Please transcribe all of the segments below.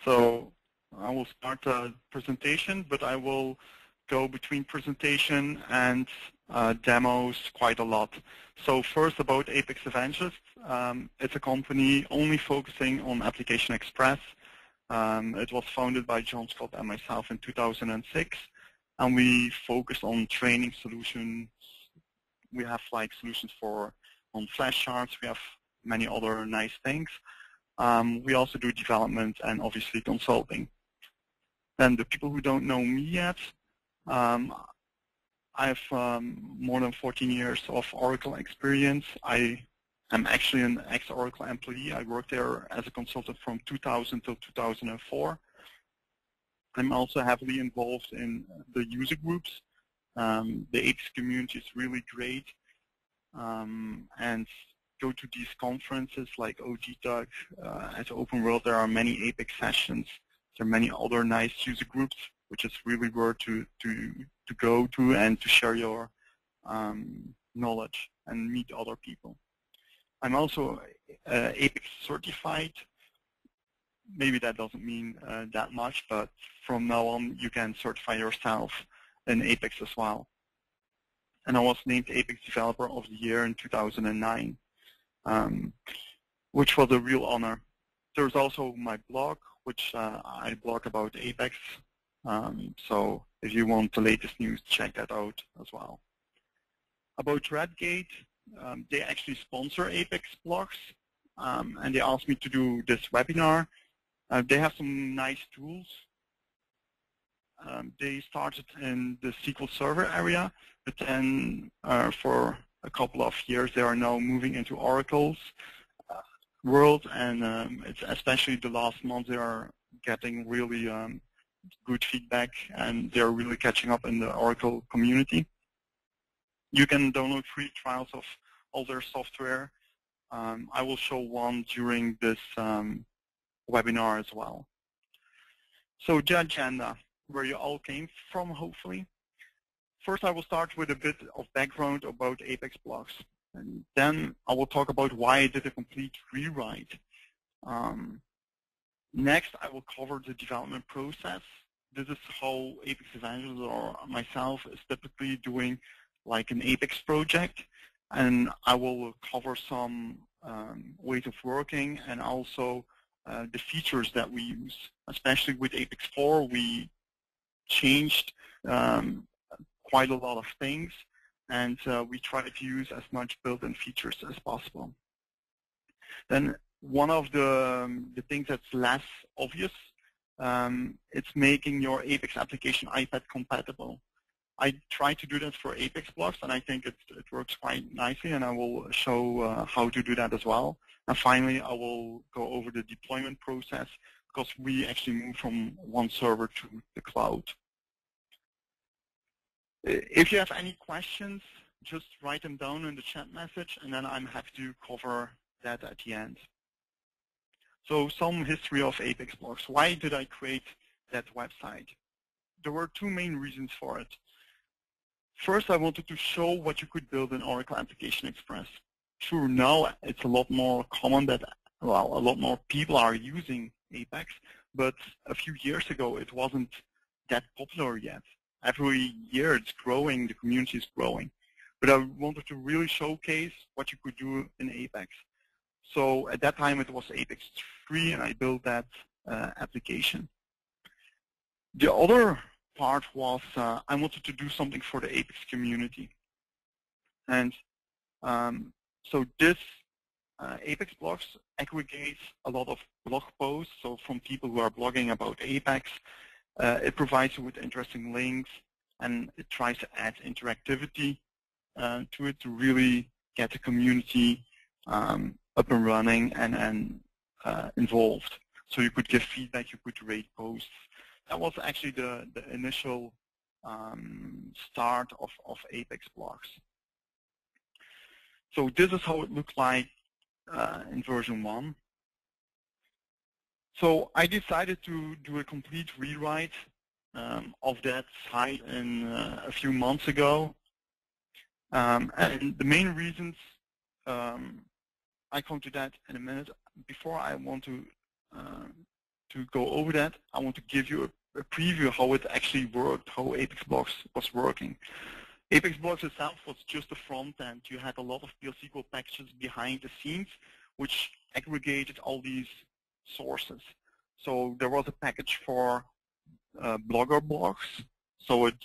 So I will start the presentation, but I will go between presentation and demos quite a lot. So first about Apex Evangelists. It's a company only focusing on Application Express. It was founded by John Scott and myself in 2006, and we focus on training solutions. We have like solutions on flash charts. We have many other nice things. We also do development and obviously consulting. Then the people who don't know me yet, I have more than 14 years of Oracle experience. I am actually an ex-Oracle employee. I worked there as a consultant from 2000 till 2004. I'm also heavily involved in the user groups. The APEX community is really great. And go to these conferences like OGTalk. At Open World, there are many APEX sessions. There are many other nice user groups, which is really worth to go to and to share your knowledge and meet other people. I'm also APEX certified. Maybe that doesn't mean that much, but from now on you can certify yourself in APEX as well. And I was named APEX Developer of the Year in 2009, which was a real honor. There's also my blog, which I blog about APEX. So if you want the latest news, check that out as well. About Redgate, they actually sponsor APEXBlogs, and they asked me to do this webinar. They have some nice tools. They started in the SQL Server area, but then for a couple of years they are now moving into Oracle's world, and it's especially the last month they are getting really good feedback, and they're really catching up in the Oracle community. You can download free trials of all their software. I will show one during this webinar as well. So the agenda, where you all came from, hopefully. First, I will start with a bit of background about APEXBlogs, and then I will talk about why I did a complete rewrite. Next, I will cover the development process. This is how APEX Evangelists or myself is typically doing like an APEX project, and I will cover some ways of working and also the features that we use. Especially with APEX 4, we changed quite a lot of things, and we try to use as much built-in features as possible. Then one of the things that's less obvious, it's making your APEX application iPad compatible. I tried to do that for APEXBlogs, and I think it works quite nicely, and I will show how to do that as well. And finally, I will go over the deployment process, because we actually moved from one server to the cloud. If you have any questions, just write them down in the chat message, and then I'm happy to cover that at the end. So some history of APEXBlogs. Why did I create that website? There were two main reasons for it. First, I wanted to show what you could build in Oracle Application Express. Sure, now it's a lot more common that, well, a lot more people are using APEX, but a few years ago it wasn't that popular yet. Every year it's growing, the community is growing. But I wanted to really showcase what you could do in APEX. So at that time it was APEX 3, and I built that application. The other part was I wanted to do something for the APEX community. And so this APEXBlogs aggregates a lot of blog posts, so from people who are blogging about APEX. It provides you with interesting links, and it tries to add interactivity to it to really get the community up and running and involved. So you could give feedback, you could rate posts. That was actually the initial start of APEXBlogs. So this is how it looked like in version 1. So I decided to do a complete rewrite of that site a few months ago. And the main reasons, I come to that in a minute. Before, I want to to go over that, I want to give you a preview how it actually worked, how APEXBlogs was working. APEXBlogs itself was just the front end. You had a lot of PL/SQL packages behind the scenes which aggregated all these sources. So there was a package for Blogger blogs. So it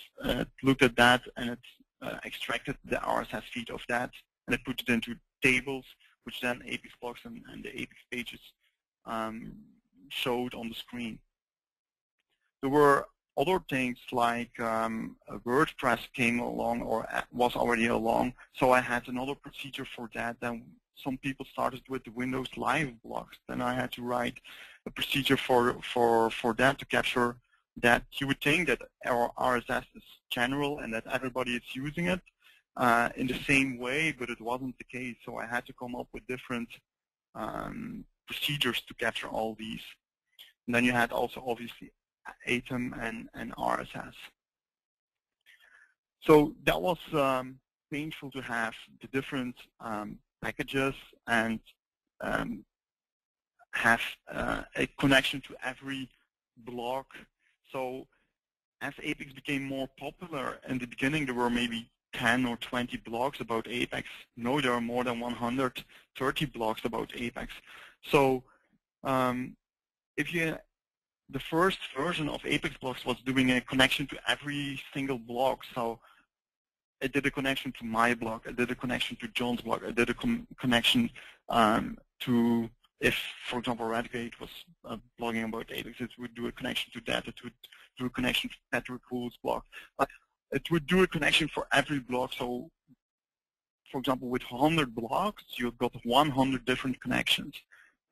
looked at that and it extracted the RSS feed of that and it put it into tables, which then APEXBlogs and the APEX pages showed on the screen. There were other things like WordPress came along or was already along, so I had another procedure for that. Then some people started with the Windows Live blogs. Then I had to write a procedure for that to capture that. You would think that our RSS is general and that everybody is using it in the same way, but it wasn't the case. So I had to come up with different procedures to capture all these. And then you had also obviously ATOM and RSS. So that was painful to have the different packages and have a connection to every blog. So as APEX became more popular, in the beginning there were maybe 10 or 20 blogs about APEX. Now there are more than 130 blogs about APEX. So the first version of APEXBlogs was doing a connection to every single blog. So it did a connection to my blog, I did a connection to John's blog, I did a connection to, if, for example, Redgate was blogging about APEX, it would do a connection to that, it would do a connection to Patrick Cool's blog. But it would do a connection for every blog. So, for example, with 100 blogs, you've got 100 different connections.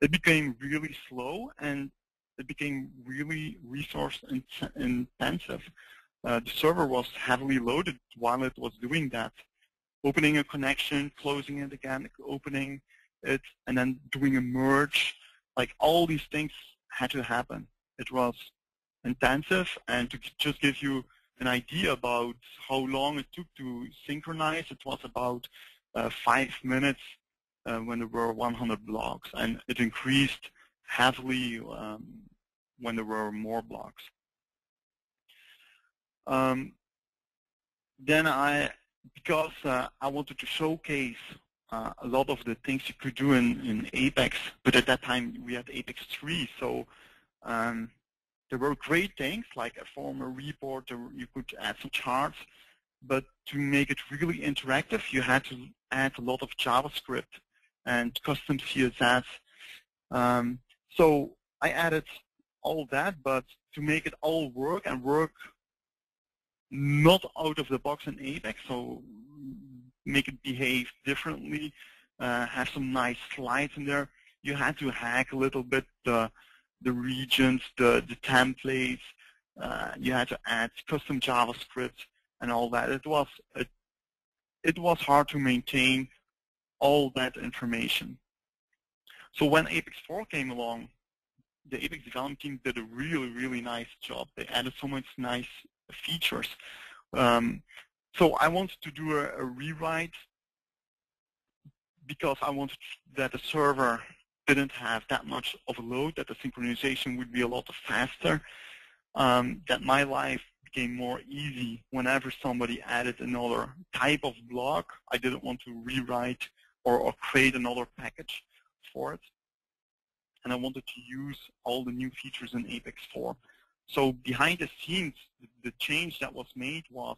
It became really slow and it became really resource intensive. The server was heavily loaded while it was doing that. Opening a connection, closing it again, opening it, and then doing a merge. Like all these things had to happen. It was intensive, and to just give you an idea about how long it took to synchronize, it was about 5 minutes when there were 100 blogs, and it increased heavily when there were more blogs. Then because I wanted to showcase a lot of the things you could do in APEX, but at that time we had APEX 3, so there were great things like a former report, you could add some charts, but to make it really interactive, you had to add a lot of JavaScript and custom CSS. So I added all that, but to make it all work and work not out of the box in APEX, so make it behave differently, have some nice slides in there, you had to hack a little bit the regions, the templates, you had to add custom JavaScript and all that. It was hard to maintain all that information. So when APEX 4 came along, the APEX development team did a really, really nice job. They added so much nice features. So I wanted to do a rewrite because I wanted that the server didn't have that much of a load, that the synchronization would be a lot faster, that my life became more easy whenever somebody added another type of blog. I didn't want to rewrite or create another package for it. And I wanted to use all the new features in APEX 4. So behind the scenes, the change that was made was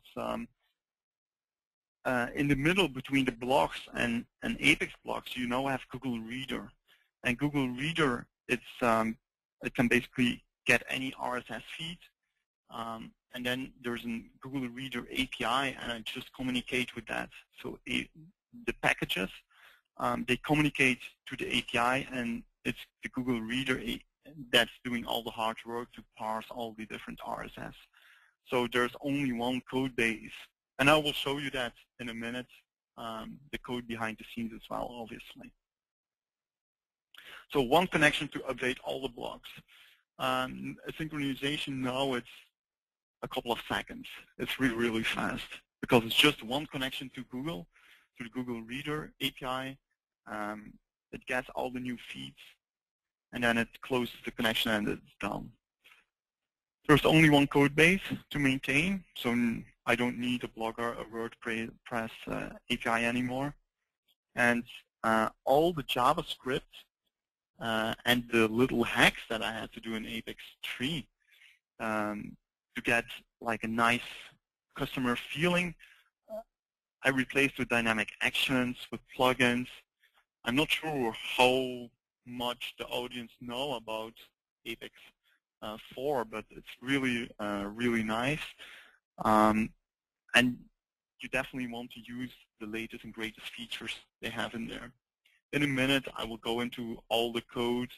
in the middle between the blogs and APEXBlogs, you now have Google Reader. And Google Reader, it can basically get any RSS feed. And then there's a Google Reader API, and I just communicate with that. So the packages, they communicate to the API, and it's the Google Reader that's doing all the hard work to parse all the different RSS. So there's only one code base. And I will show you that in a minute, the code behind the scenes as well, obviously. So one connection to update all the blogs. Synchronization now, it's a couple of seconds. It's really, really fast because it's just one connection to Google, to the Google Reader API. It gets all the new feeds. and then it closes the connection and it's done. There's only one code base to maintain, so I don't need a Blogger, a WordPress API anymore. And all the JavaScript and the little hacks that I had to do in Apex 3 to get like a nice customer feeling, I replaced with dynamic actions, with plugins. I'm not sure how much the audience know about Apex 4, but it's really, really nice. And you definitely want to use the latest and greatest features they have in there. In a minute, I will go into all the code,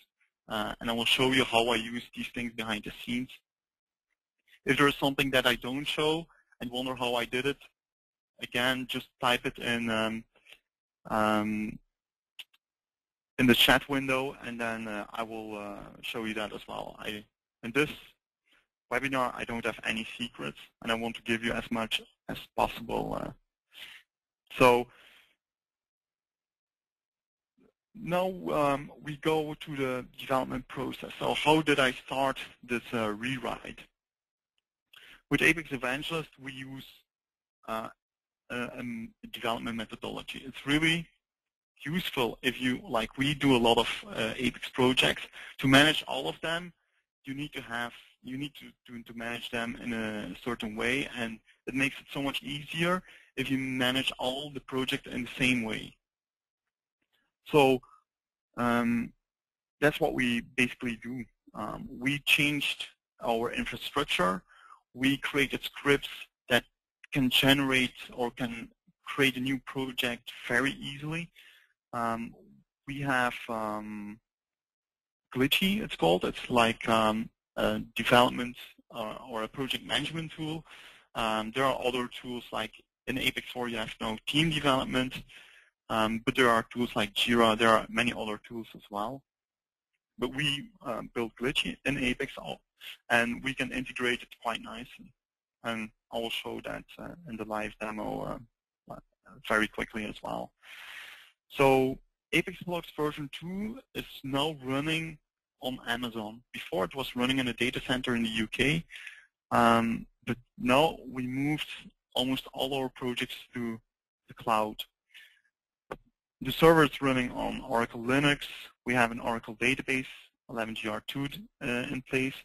and I will show you how I use these things behind the scenes. If there is something that I don't show and wonder how I did it, again, just type it in the chat window, and then I will show you that as well. In this webinar, I don't have any secrets, and I want to give you as much as possible. So now we go to the development process. So how did I start this rewrite? With Apex Evangelist, we use a development methodology. It's really useful if you, like we do a lot of Apex projects. To manage all of them, you need to manage them in a certain way, and it makes it so much easier if you manage all the projects in the same way. So that's what we basically do. We changed our infrastructure. We created scripts that can generate or can create a new project very easily. We have Glitchy, it's called. It's like a development or a project management tool. There are other tools like in Apex 4 you have no team development, but there are tools like Jira. There are many other tools as well. But we built Glitchy in Apex, and we can integrate it quite nicely. And I will show that in the live demo very quickly as well. So APEXBlogs version 2 is now running on Amazon. Before it was running in a data center in the UK, but now we moved almost all our projects to the cloud. The server is running on Oracle Linux. We have an Oracle database, 11gr2 in place.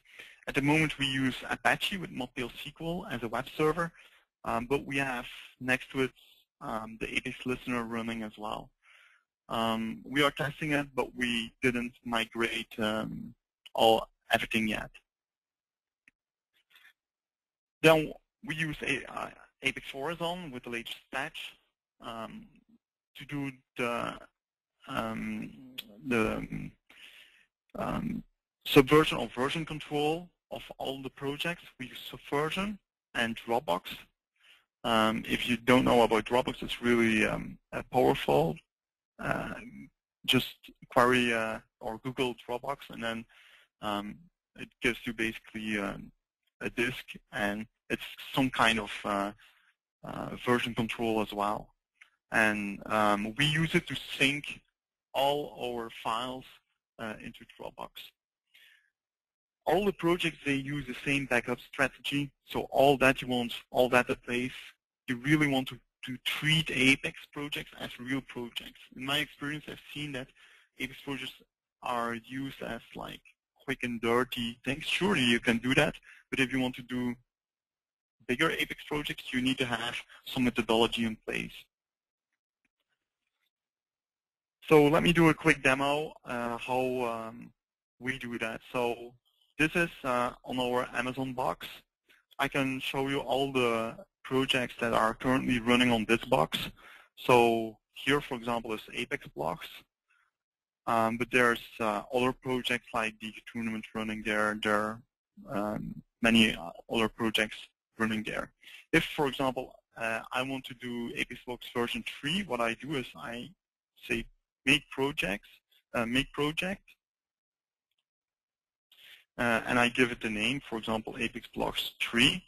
At the moment we use Apache with Modtail SQL as a web server, but we have next to it the Apex listener running as well. We are testing it, but we didn't migrate everything yet. Then we use Apex Horizon with the latest patch to do the subversion or version control of all the projects. We use Subversion and Dropbox. If you don't know about Dropbox, it's really powerful. Just query or Google Dropbox, and then it gives you basically a disk, and it's some kind of version control as well. And we use it to sync all our files into Dropbox. All the projects, they use the same backup strategy, so all that you want, all that at place, you really want to treat Apex projects as real projects. In my experience, I've seen that Apex projects are used as like quick and dirty things. Surely you can do that, but if you want to do bigger Apex projects, you need to have some methodology in place. So let me do a quick demo how we do that. So this is on our Amazon box. I can show you all the projects that are currently running on this box. So here, for example, is APEXBlogs. But there's other projects like the tournament running there. There are many other projects running there. If, for example, I want to do APEXBlogs version 3, what I do is I say make projects, make project, and I give it the name, for example, APEXBlogs 3.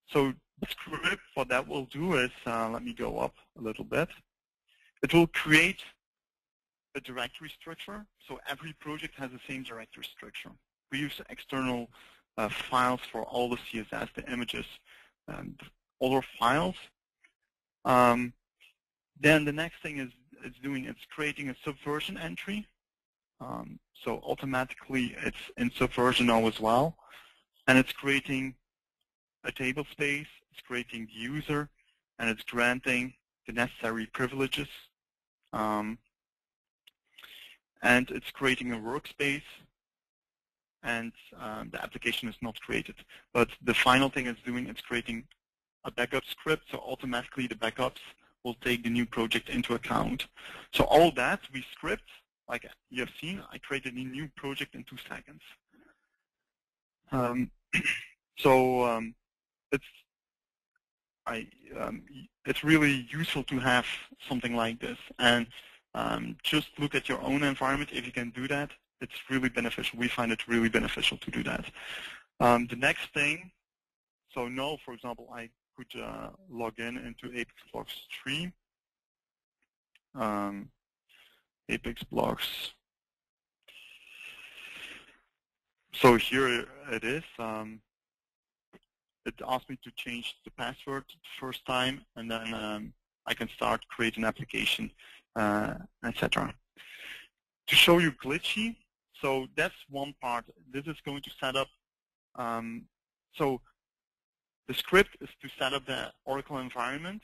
So the script, what that will do is, let me go up a little bit. It will create a directory structure. So every project has the same directory structure. We use external files for all the CSS, the images, and other files. Then the next thing it's creating a subversion entry. So automatically it's in subversion now as well. And it's creating a table space, it's creating the user, and it's granting the necessary privileges. And it's creating a workspace, and the application is not created. But the final thing it's doing, it's creating a backup script, so automatically the backups will take the new project into account. So all that we script, like you have seen, I created a new project in 2 seconds. It's really useful to have something like this. And just look at your own environment. If you can do that, it's really beneficial. We find it really beneficial to do that. The next thing, so now, for example, I could log into APEXBlogs 3. APEXBlogs. So here it is. It asked me to change the password the first time, and then I can start creating an application, etc. To show you glitchy, so that's one part. This is going to set up, so the script is to set up the Oracle environment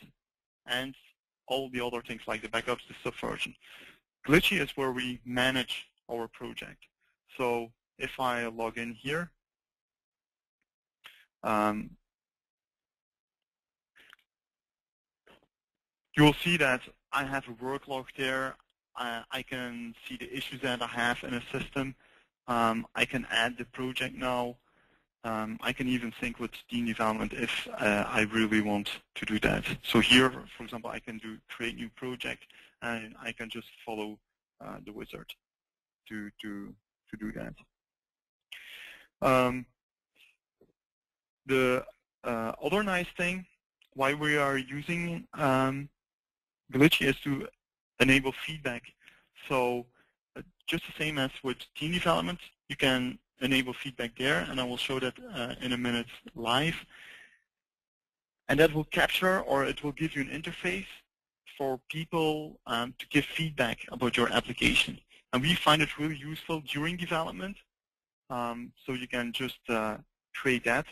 and all the other things like the backups, the subversion. Glitchy is where we manage our project. So if I log in here, you will see that I have a work log there. I can see the issues that I have in a system. I can add the project now. I can even sync with Team Development if I really want to do that. So here, for example, I can do create new project, and I can just follow the wizard to do that. The other nice thing why we are using Glitchy is to enable feedback. So just the same as with team development, you can enable feedback there, and I will show that in a minute live. And that will capture, or it will give you an interface for people to give feedback about your application. And we find it really useful during development. So you can just create that,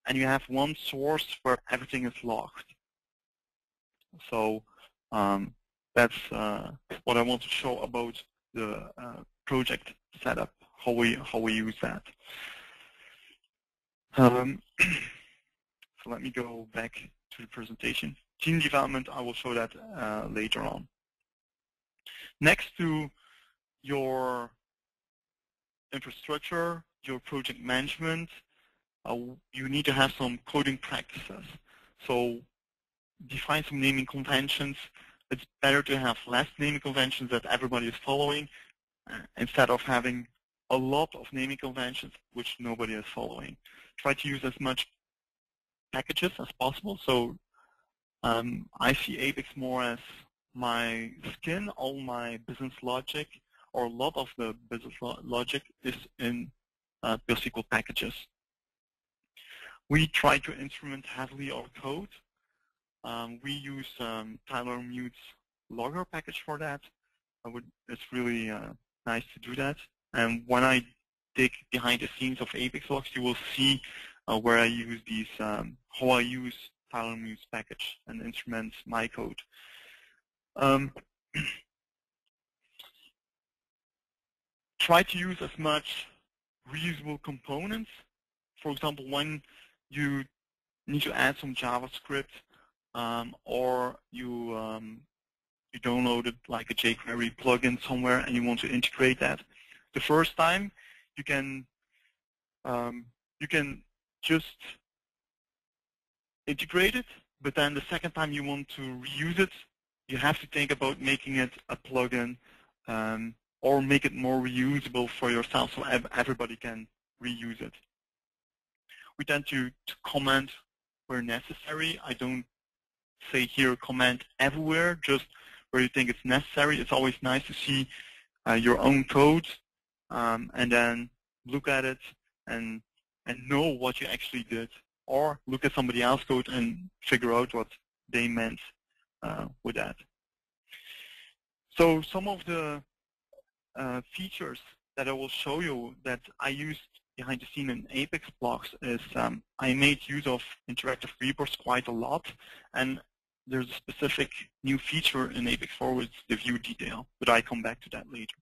and you have one source where everything is logged. So that's what I want to show about the project setup, how we use that. So let me go back to the presentation. Team development, I will show that later on. Next to your infrastructure, your project management, you need to have some coding practices. So define some naming conventions. It's better to have less naming conventions that everybody is following instead of having a lot of naming conventions which nobody is following. Try to use as much packages as possible. So I see Apex more as my skin. All my business logic, or a lot of the business logic, is in PostSQL packages. We try to instrument heavily our code. We use Tyler Mute's logger package for that. It's really nice to do that. And when I dig behind the scenes of APEXBlogs, you will see where I use these, how I use Tyler Mute's package and instrument my code. Try to use as much reusable components. For example, when you need to add some JavaScript, or you downloaded like a jQuery plugin somewhere and you want to integrate that. The first time you can just integrate it, but then the second time you want to reuse it, you have to think about making it a plugin or make it more reusable for yourself so everybody can reuse it. We tend to comment where necessary. I don't say here comment everywhere, just where you think it's necessary. It's always nice to see your own code and then look at it and know what you actually did, or look at somebody else's code and figure out what they meant with that. So some of the features that I will show you that I used behind the scene in APEXBlogs is I made use of interactive reports quite a lot, and there's a specific new feature in APEX4 with the view detail, but I come back to that later.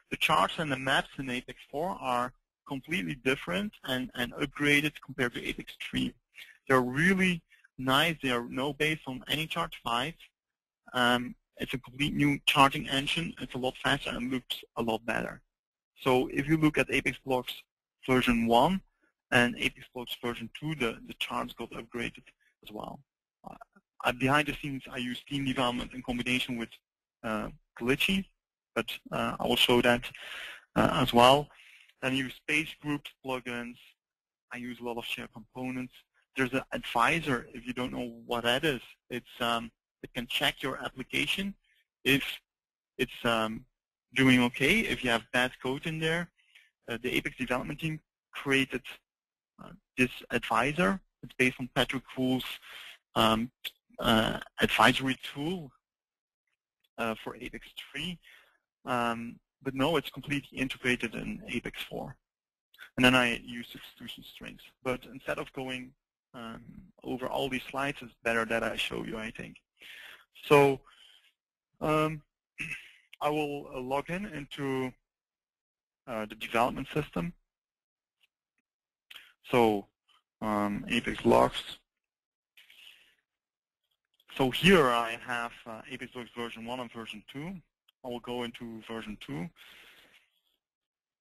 The charts and the maps in APEX4 are completely different and upgraded compared to APEX3. They're really nice. They are now based on AnyChart 5. It's a complete new charting engine. It's a lot faster and looks a lot better. So if you look at APEXBlogs version 1 and APEXBlogs version 2, the charts got upgraded as well. Behind the scenes, I use theme development in combination with Glitchy, but I will show that as well. Then I use space groups, plugins. I use a lot of shared components. There's an advisor. If you don't know what that is, it can check your application if it's doing okay. If you have bad code in there, the Apex development team created this advisor. It's based on Patrick Wool's advisory tool for APEX3. But no, it's completely integrated in APEX4. And then I use substitution strings. But instead of going over all these slides, it's better that I show you, I think. So I will log into the development system. So APEXBlogs. So here I have APEXBlogs version 1 and version 2. I will go into version 2.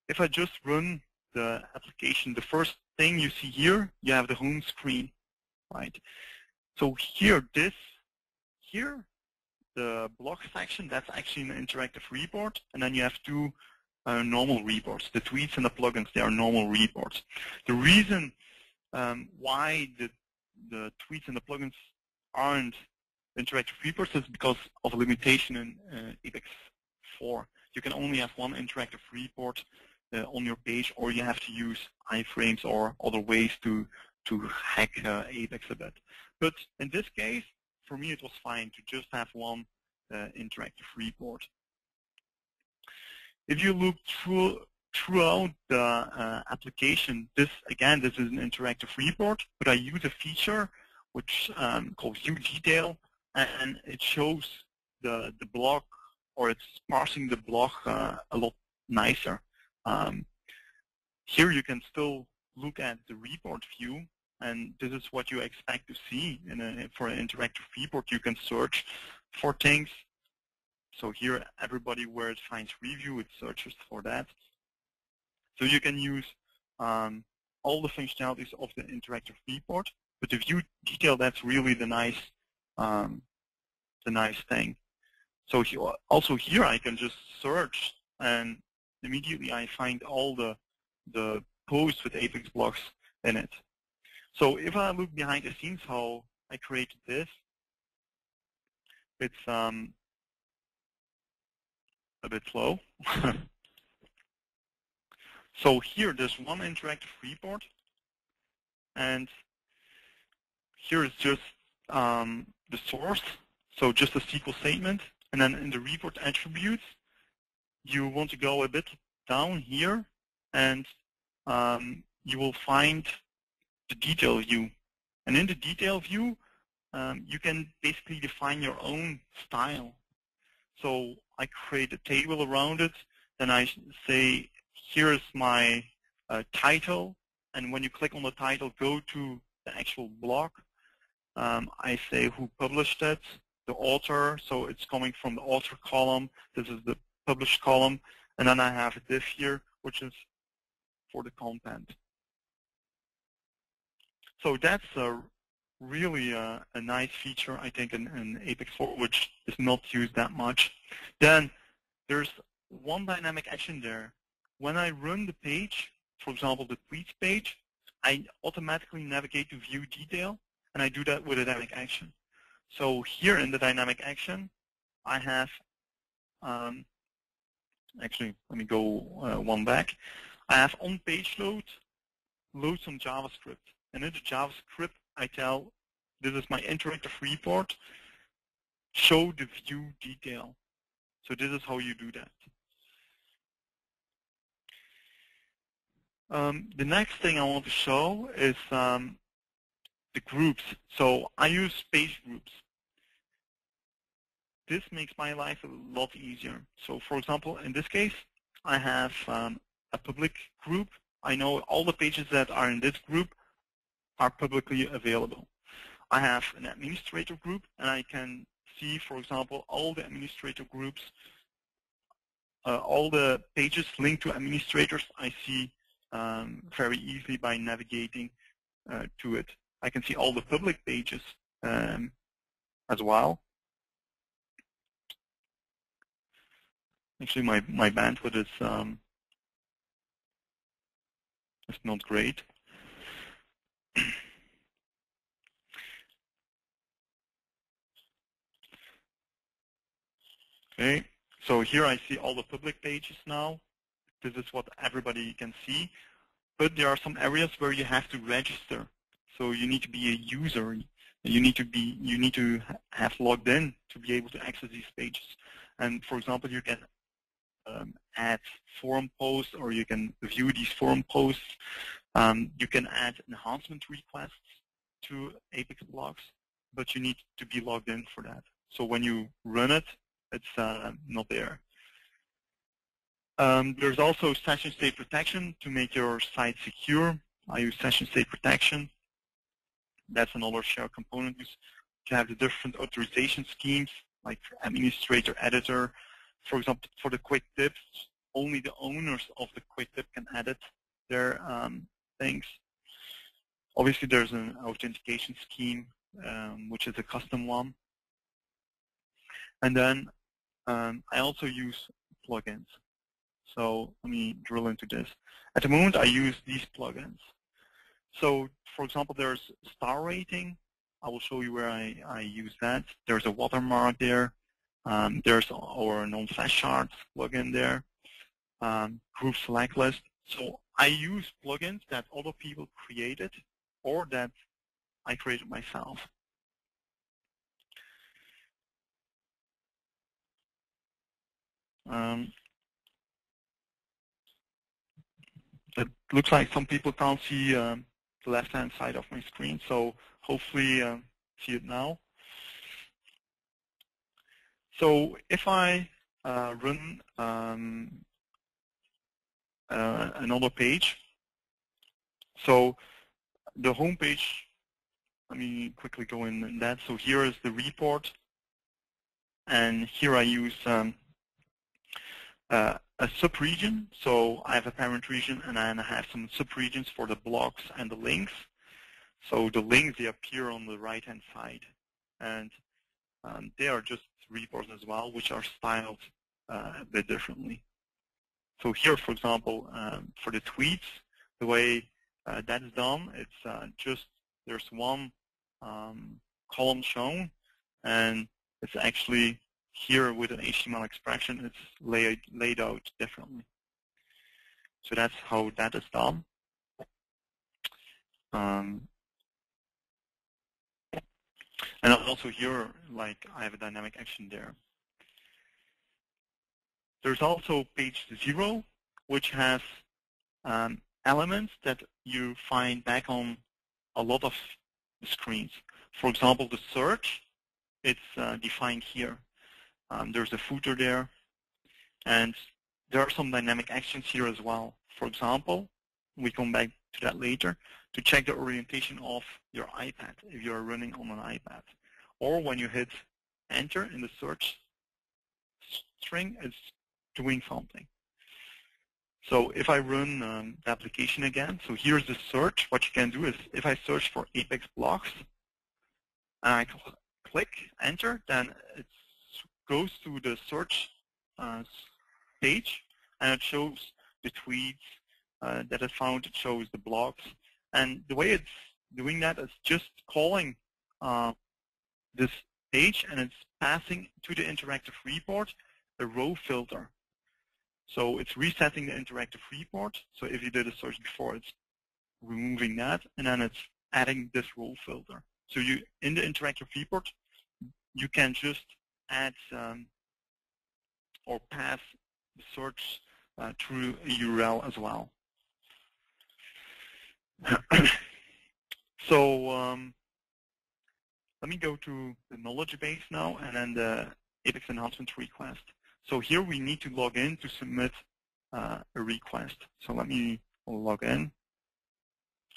If I just run the application, the first thing you see here, you have the home screen, right? So here, the blog section, that's actually an interactive report, and then you have two normal reports. The tweets and the plugins, they are normal reports. The reason why the tweets and the plugins aren't interactive reports is because of a limitation in APEX4. You can only have one interactive report on your page, or you have to use iframes or other ways to hack APEX a bit. But in this case, for me, it was fine to just have one interactive report. If you look throughout the application, this is an interactive report, but I use a feature which called View Detail, and it shows the block, or it's parsing the block a lot nicer. Here you can still look at the report view, and this is what you expect to see for an interactive report. You can search for things. So here, everybody where it finds review, it searches for that. So you can use all the functionalities of the interactive report, but the view detail, that's really the nice thing. So also here, I can just search, and immediately I find all the posts with APEXBlogs in it. So if I look behind the scenes how I created this, it's a bit slow. So here there's one interactive report, and here is just the source, so just a SQL statement. And then in the report attributes, you want to go a bit down here, and you will find the detail view. And in the detail view, you can basically define your own style. So I create a table around it, then I say, here's my title, and when you click on the title, go to the actual blog. I say who published it, the author, so it's coming from the author column. This is the published column, and then I have a div here, which is for the content. So that's really a nice feature, I think, in APEX4, which is not used that much. Then there's one dynamic action there. When I run the page, for example, the tweets page, I automatically navigate to view detail, and I do that with a dynamic action. So here in the dynamic action, I have, actually, let me go one back. I have on page load some JavaScript. And in the JavaScript, I tell, this is my interactive report, show the view detail. So this is how you do that. The next thing I want to show is the groups. So I use page groups. This makes my life a lot easier. So for example, in this case, I have a public group. I know all the pages that are in this group are publicly available. I have an administrator group, and I can see, for example, all the administrator groups, all the pages linked to administrators I see very easily by navigating to it. I can see all the public pages as well. Actually, my bandwidth is not great. Okay, so here I see all the public pages now. This is what everybody can see. But there are some areas where you have to register. So you need to be a user. You need to have logged in to be able to access these pages. And for example, you can add forum posts, or you can view these forum posts. You can add enhancement requests to APEXBlogs, but you need to be logged in for that. So when you run it, it's not there. There's also session state protection to make your site secure. I use session state protection. That's another share component. You have the different authorization schemes, like administrator, editor. For example, for the quick tips, only the owners of the quick tip can edit their things. Obviously, there's an authentication scheme, which is a custom one. And then I also use plugins. So let me drill into this. At the moment, I use these plugins. So, for example, there's star rating. I will show you where I use that. There's a watermark there. There's our non-flash charts plugin there. Group select list. So I use plugins that other people created or that I created myself. It looks like some people can't see the left-hand side of my screen, so hopefully see it now. So if I run another page, so the home page, let me quickly go in that. So here is the report, and here I use a sub-region. So I have a parent region, and then I have some sub-regions for the blocks and the links. So the links, they appear on the right-hand side, and they are just reports as well, which are styled a bit differently. So here, for example, for the tweets, the way that is done, it's just there's one column shown, and it's actually here with an HTML expression, it's laid out differently. So that's how that is done. And also here, like, I have a dynamic action there. There's also page 0, which has elements that you find back on a lot of screens. For example, the search, it's defined here. There's a footer there, and there are some dynamic actions here as well. For example, we come back to that later, to check the orientation of your iPad if you're running on an iPad. Or when you hit enter in the search string, it's doing something. So if I run the application again, so here's the search. What you can do is if I search for APEXBlogs and I click enter, then it goes to the search page, and it shows the tweets that it found. It shows the blogs. And the way it's doing that is just calling this page, and it's passing to the interactive report a row filter. So it's resetting the interactive report. So if you did a search before, it's removing that, and then it's adding this row filter. So you, in the interactive report, you can just add or pass the search through a URL as well. So let me go to the knowledge base now, and then the APEX enhancement request. So here we need to log in to submit a request. So let me log in.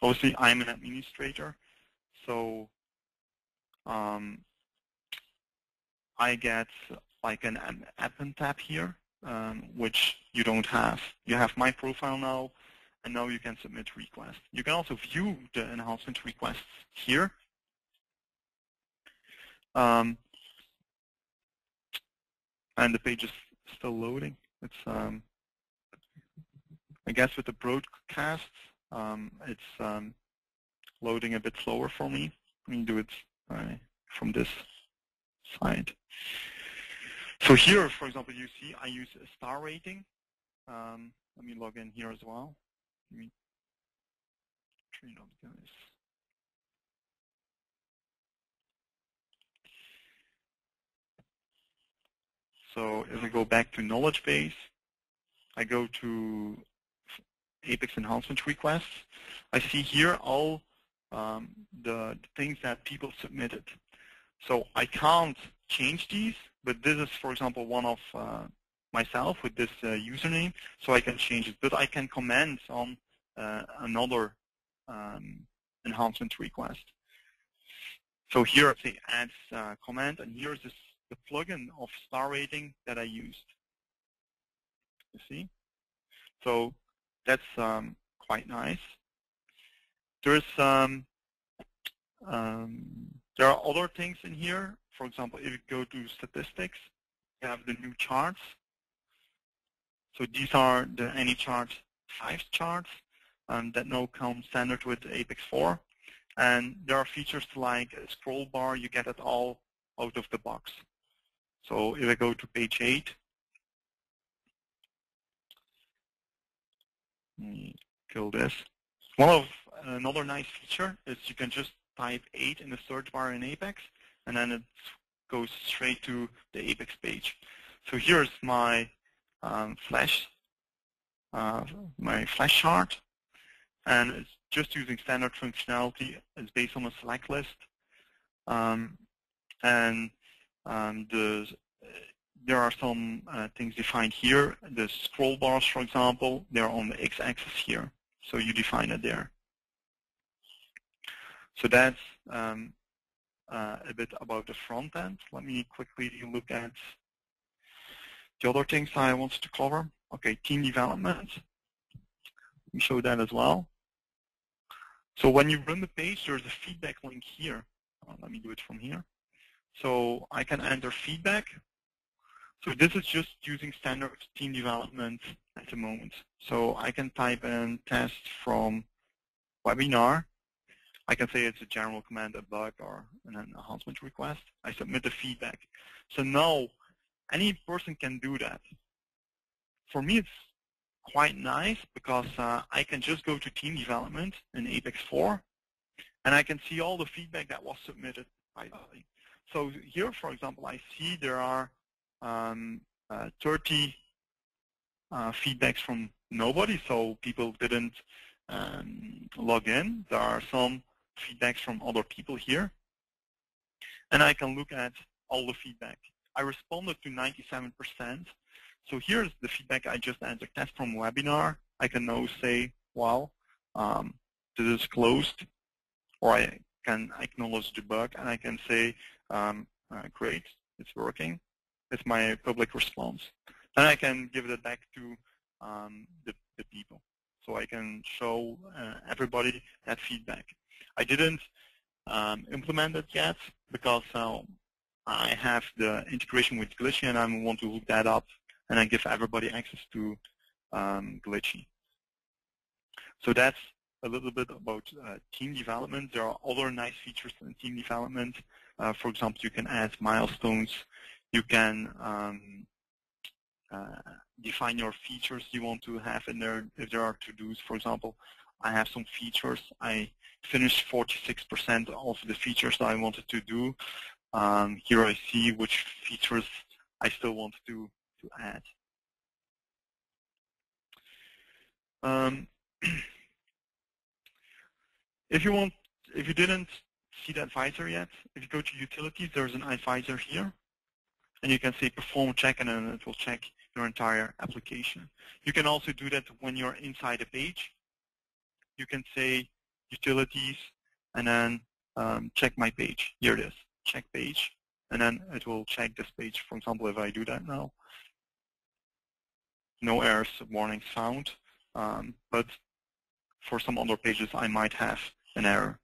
Obviously, I'm an administrator, so I get like an admin tab here, which you don't have. You have my profile now, and now you can submit requests. You can also view the enhancement requests here. And the page is still loading. It's, I guess with the broadcast, it's loading a bit slower for me. Let me do it from this side. So here, for example, you see I use a star rating. Let me log in here as well. Let me turn on this. So if I go back to knowledge base, I go to APEX enhancement requests. I see here all the things that people submitted. So I can't change these, but this is, for example, one of myself with this username, so I can change it. But I can comment on another enhancement request. So here I say add comment, and here's the plugin of star rating that I used. You see? So that's quite nice. There's there are other things in here. For example, if you go to statistics, you have the new charts. So these are the AnyChart 5 charts that now come standard with APEX 4. And there are features like a scroll bar. You get it all out of the box. So if I go to page 8, let me kill this. Another nice feature is you can just type 8 in the search bar in APEX, and then it goes straight to the APEX page. So here's my flash chart, and it's just using standard functionality. It's based on a select list, there are some things defined here. The scroll bars, for example, they're on the x-axis here, so you define it there. So that's a bit about the front end. Let me quickly look at the other things I wanted to cover. Okay, team development. Let me show that as well. So when you run the page, there's a feedback link here. Let me do it from here. So I can enter feedback. So this is just using standard team development at the moment. So I can type in test from webinar. I can say it's a general command, a bug, or an enhancement request. I submit the feedback. So now any person can do that. For me, it's quite nice because I can just go to team development in APEX 4, and I can see all the feedback that was submitted by the. So here, for example, I see there are 30 feedbacks from nobody, so people didn't log in. There are some feedbacks from other people here, and I can look at all the feedback. I responded to 97%. So here's the feedback I just entered. Test from webinar. I can now say, well, this is closed, or I can acknowledge the bug, and I can say, great, it's working. It's my public response. And I can give it back to the people. So I can show everybody that feedback. I didn't implement it yet because I have the integration with Glitchy, and I want to hook that up, and I give everybody access to Glitchy. So that's a little bit about team development. There are other nice features in team development. For example, you can add milestones. You can define your features you want to have in there. If there are to-dos, for example, I have some features. I finished 46% of the features that I wanted to do. Here I see which features I still want to add. If you didn't see the advisor yet, if you go to utilities, there's an advisor here, and you can say perform check, and then it will check your entire application. You can also do that when you're inside a page. You can say utilities, and then check my page. Here it is, check page, and then it will check this page. For example, if I do that now, no errors, warnings found, but for some other pages I might have an error.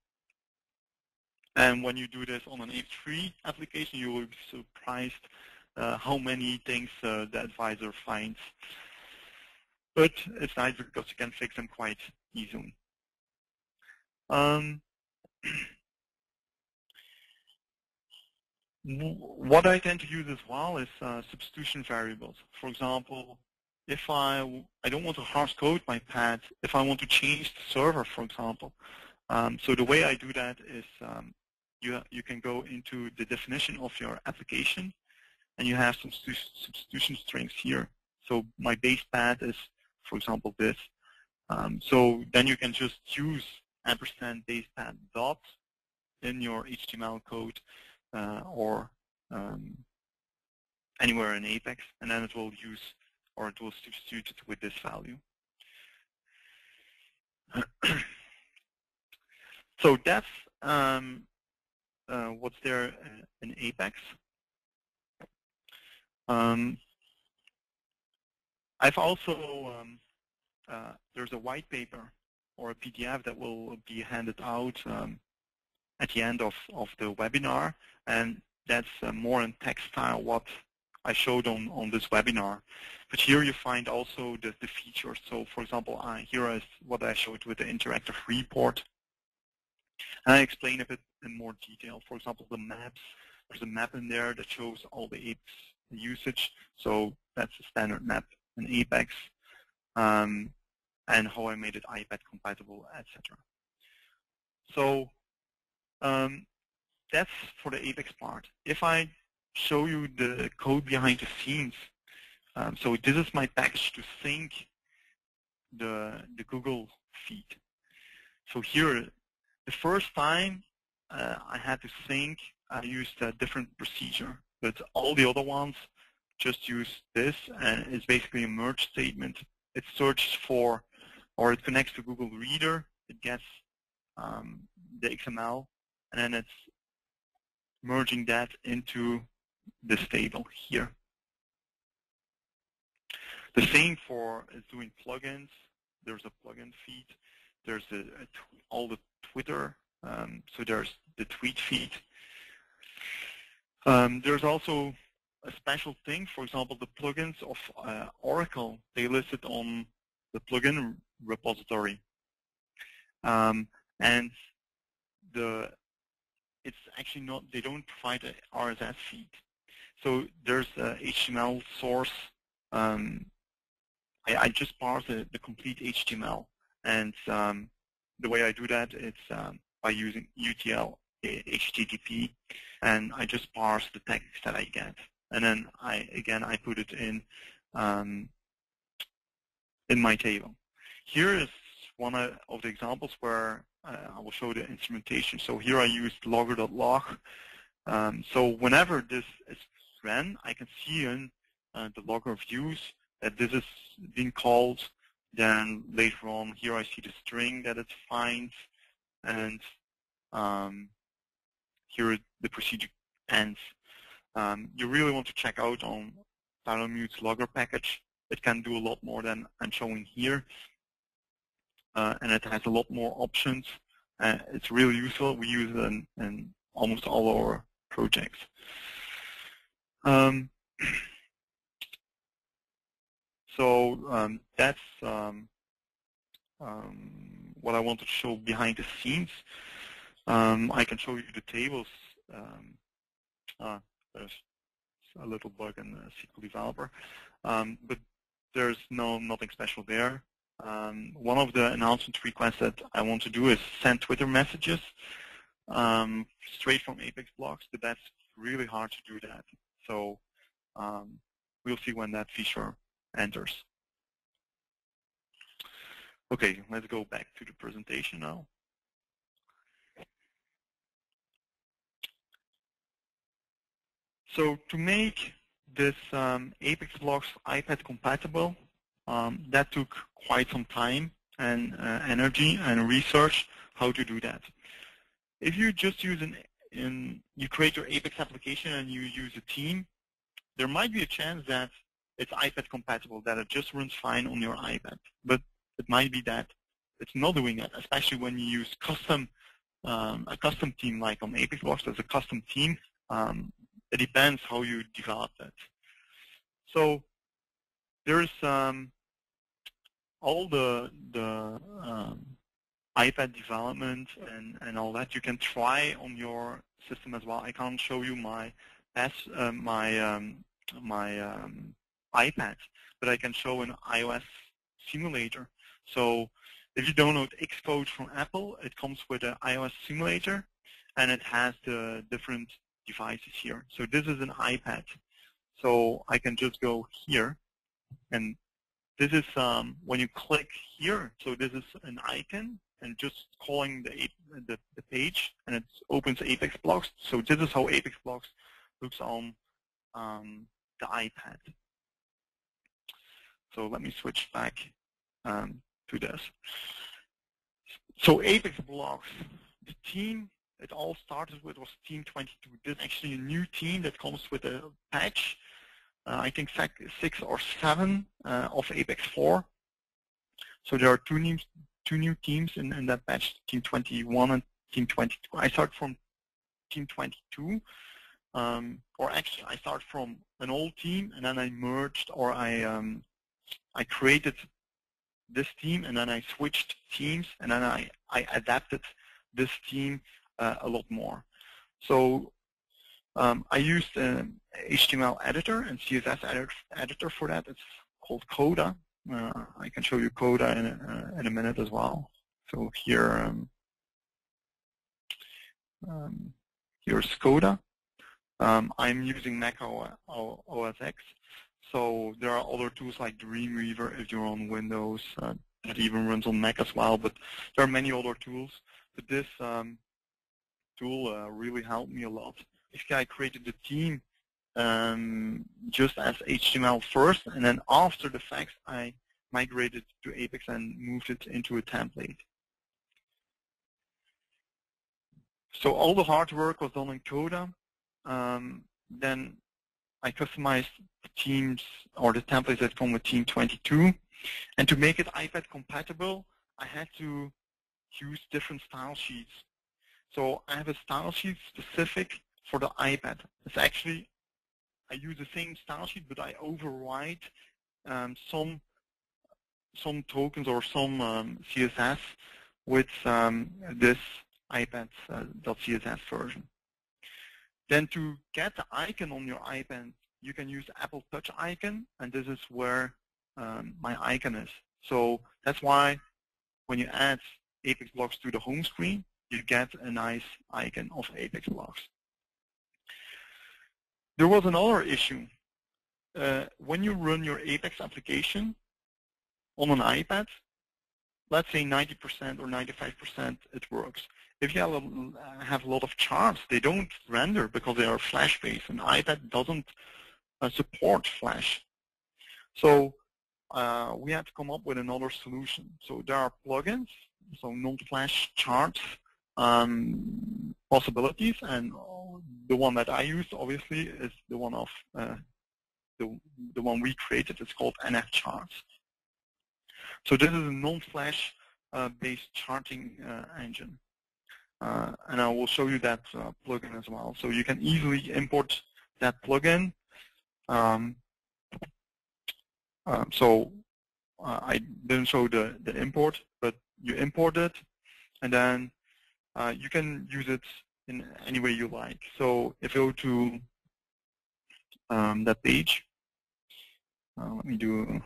And when you do this on an APEX application, you will be surprised how many things the advisor finds. But it's nice because you can fix them quite easily. What I tend to use as well is substitution variables. For example, if I don't want to hard code my pad, if I want to change the server, for example. So the way I do that is you can go into the definition of your application, and you have some substitution strings here. So my base pad is, for example, this. So then you can just use &basepad dot in your HTML code or anywhere in Apex, and then it will use, or it will substitute it with this value. So that's what's there in Apex. I've also, there's a white paper or a PDF that will be handed out at the end of the webinar, and that's more in text style what I showed on this webinar. But here you find also the features. So for example, here is what I showed with the interactive report. And I explain a bit in more detail. For example, the maps. There's a map in there that shows all the Apex usage. So that's a standard map in Apex. And how I made it iPad compatible, etc. So that's for the Apex part. If I show you the code behind the scenes, so this is my package to sync the Google feed. So here, the first time I had to sync, I used a different procedure, but all the other ones just use this, and it's basically a merge statement. It searches for, or it connects to Google Reader, it gets the XML, and then it's merging that into this table here. The same for doing plugins. There's a plugin feed. There's all the Twitter. So there's the tweet feed. There's also a special thing. For example, the plugins of Oracle, they listed on the plugin repository. And it's actually not, they don't provide an RSS feed. So there's a HTML source. I just parse the complete HTML, and the way I do that is by using UTL HTTP, and I just parse the text that I get, and then I put it in my table. Here is one of the examples where I will show the instrumentation. So here I used logger.log. So whenever this is ran, I can see in the logger views that this is being called. Then later on, here I see the string that it finds, and here the procedure ends. You really want to check out on Tylermute's logger package. It can do a lot more than I'm showing here, and it has a lot more options. It's really useful. We use it in almost all our projects. So that's what I wanted to show behind the scenes. I can show you the tables There's a little bug in the SQL Developer, but there's nothing special there. One of the announcement requests that I want to do is send Twitter messages straight from APEXBlogs, but that's really hard to do that. So we'll see when that feature enters. Okay, let's go back to the presentation now. So to make this APEXBlogs iPad compatible, that took quite some time and energy and research how to do that. If you just use you create your Apex application and you use a team, there might be a chance that it's iPad compatible, that it just runs fine on your iPad. But it might be that it's not doing it, especially when you use a custom team like on APEXBlogs as a custom team. It depends how you develop that. So there's all the iPad development and all that you can try on your system as well. I can't show you my iPad, but I can show an iOS simulator. So if you download Xcode from Apple, it comes with an iOS simulator, and it has the different devices here. So this is an iPad. So I can just go here, and this is when you click here. So this is an icon, and just calling the page, and it opens APEXBlogs. So this is how APEXBlogs looks on the iPad. So let me switch back to this. So APEXBlogs, the team it all started with was Team 22. This is actually a new team that comes with a patch, I think 6 or 7 of APEX 4. So there are two new teams in that patch, Team 21 and Team 22. I start from Team 22, or actually I start from an old team, and then I merged, or I created this team, and then I switched teams, and then I adapted this team a lot more. So I used an HTML editor and CSS editor for that. It's called Coda. I can show you Coda in a minute as well. So here, here's Coda. I'm using Mac OS X. So there are other tools like Dreamweaver if you're on Windows. That even runs on Mac as well. But there are many other tools. But this tool really helped me a lot. I created the team just as HTML first, and then after the fact, I migrated to Apex and moved it into a template. So all the hard work was done in Coda. Then I customized the teams or the templates that come with Team 22. And to make it iPad compatible, I had to use different style sheets. So I have a style sheet specific for the iPad. It's actually, I use the same style sheet, but I override some tokens or some CSS with this iPad.css version. Then to get the icon on your iPad, you can use Apple Touch icon, and this is where my icon is. So that's why when you add APEXBlogs to the home screen, you get a nice icon of APEXBlogs. There was another issue. When you run your Apex application on an iPad, let's say 90% or 95% it works. If you have a lot of charts, they don't render because they are Flash-based, and iPad doesn't support Flash. So we had to come up with another solution. So there are plugins, so non-Flash charts possibilities, and the one that I used obviously is the one of the one we created. It's called NF Charts. So this is a non-Flash based charting engine, and I will show you that plugin as well. So you can easily import that plugin. So I didn't show the import, but you import it, and then you can use it in any way you like. So if you go to that page, let me do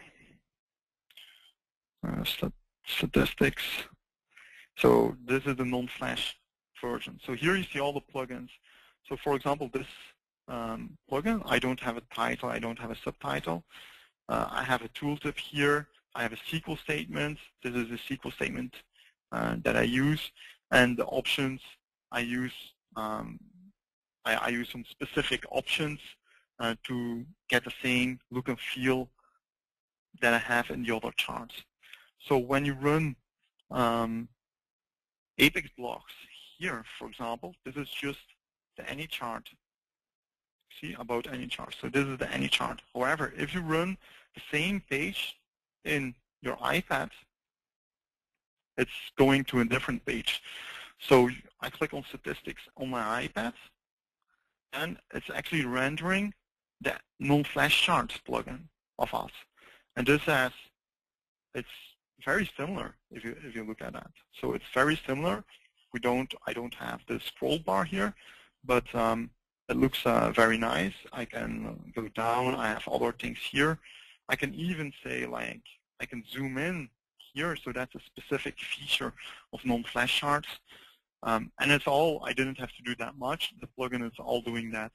statistics. So this is the non-flash version. So here you see all the plugins. So for example, this plugin, I don't have a title, I don't have a subtitle. I have a tooltip here. I have a SQL statement. This is a SQL statement that I use, and the options I use. I use some specific options to get the same look and feel that I have in the other charts. So when you run APEXBlogs here, for example, this is just the any chart. See, about any chart. So this is the any chart. However, if you run the same page in your iPad, it's going to a different page. So I click on statistics on my iPad, and it's actually rendering the non-flash charts plugin of us. And this has, it's very similar if you look at that. So it's very similar. I don't have the scroll bar here, but it looks very nice. I can go down. I have other things here. I can even say, like, I can zoom in here. So that's a specific feature of non-flash charts. And it's all, I didn't have to do that much. The plugin is all doing that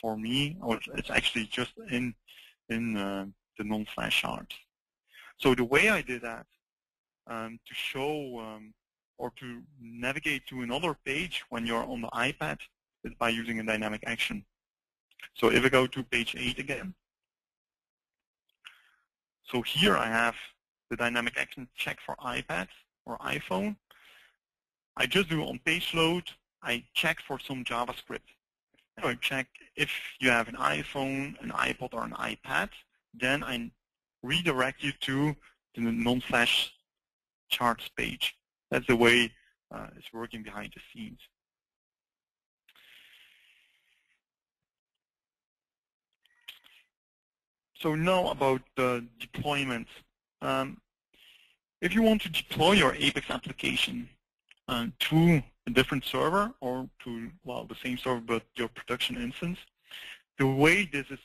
for me, or it's actually just in the non-flash charts. So the way I did that to show or to navigate to another page when you're on the iPad is by using a dynamic action. So if I go to page 8 again, so here I have the dynamic action check for iPad or iPhone. I just do on page load, I check for some JavaScript. And I check if you have an iPhone, an iPod, or an iPad, then I redirect you to the non-flash charts page. That's the way it's working behind the scenes. So now about the deployment. If you want to deploy your Apex application to a different server or to, well, the same server but your production instance, the way this is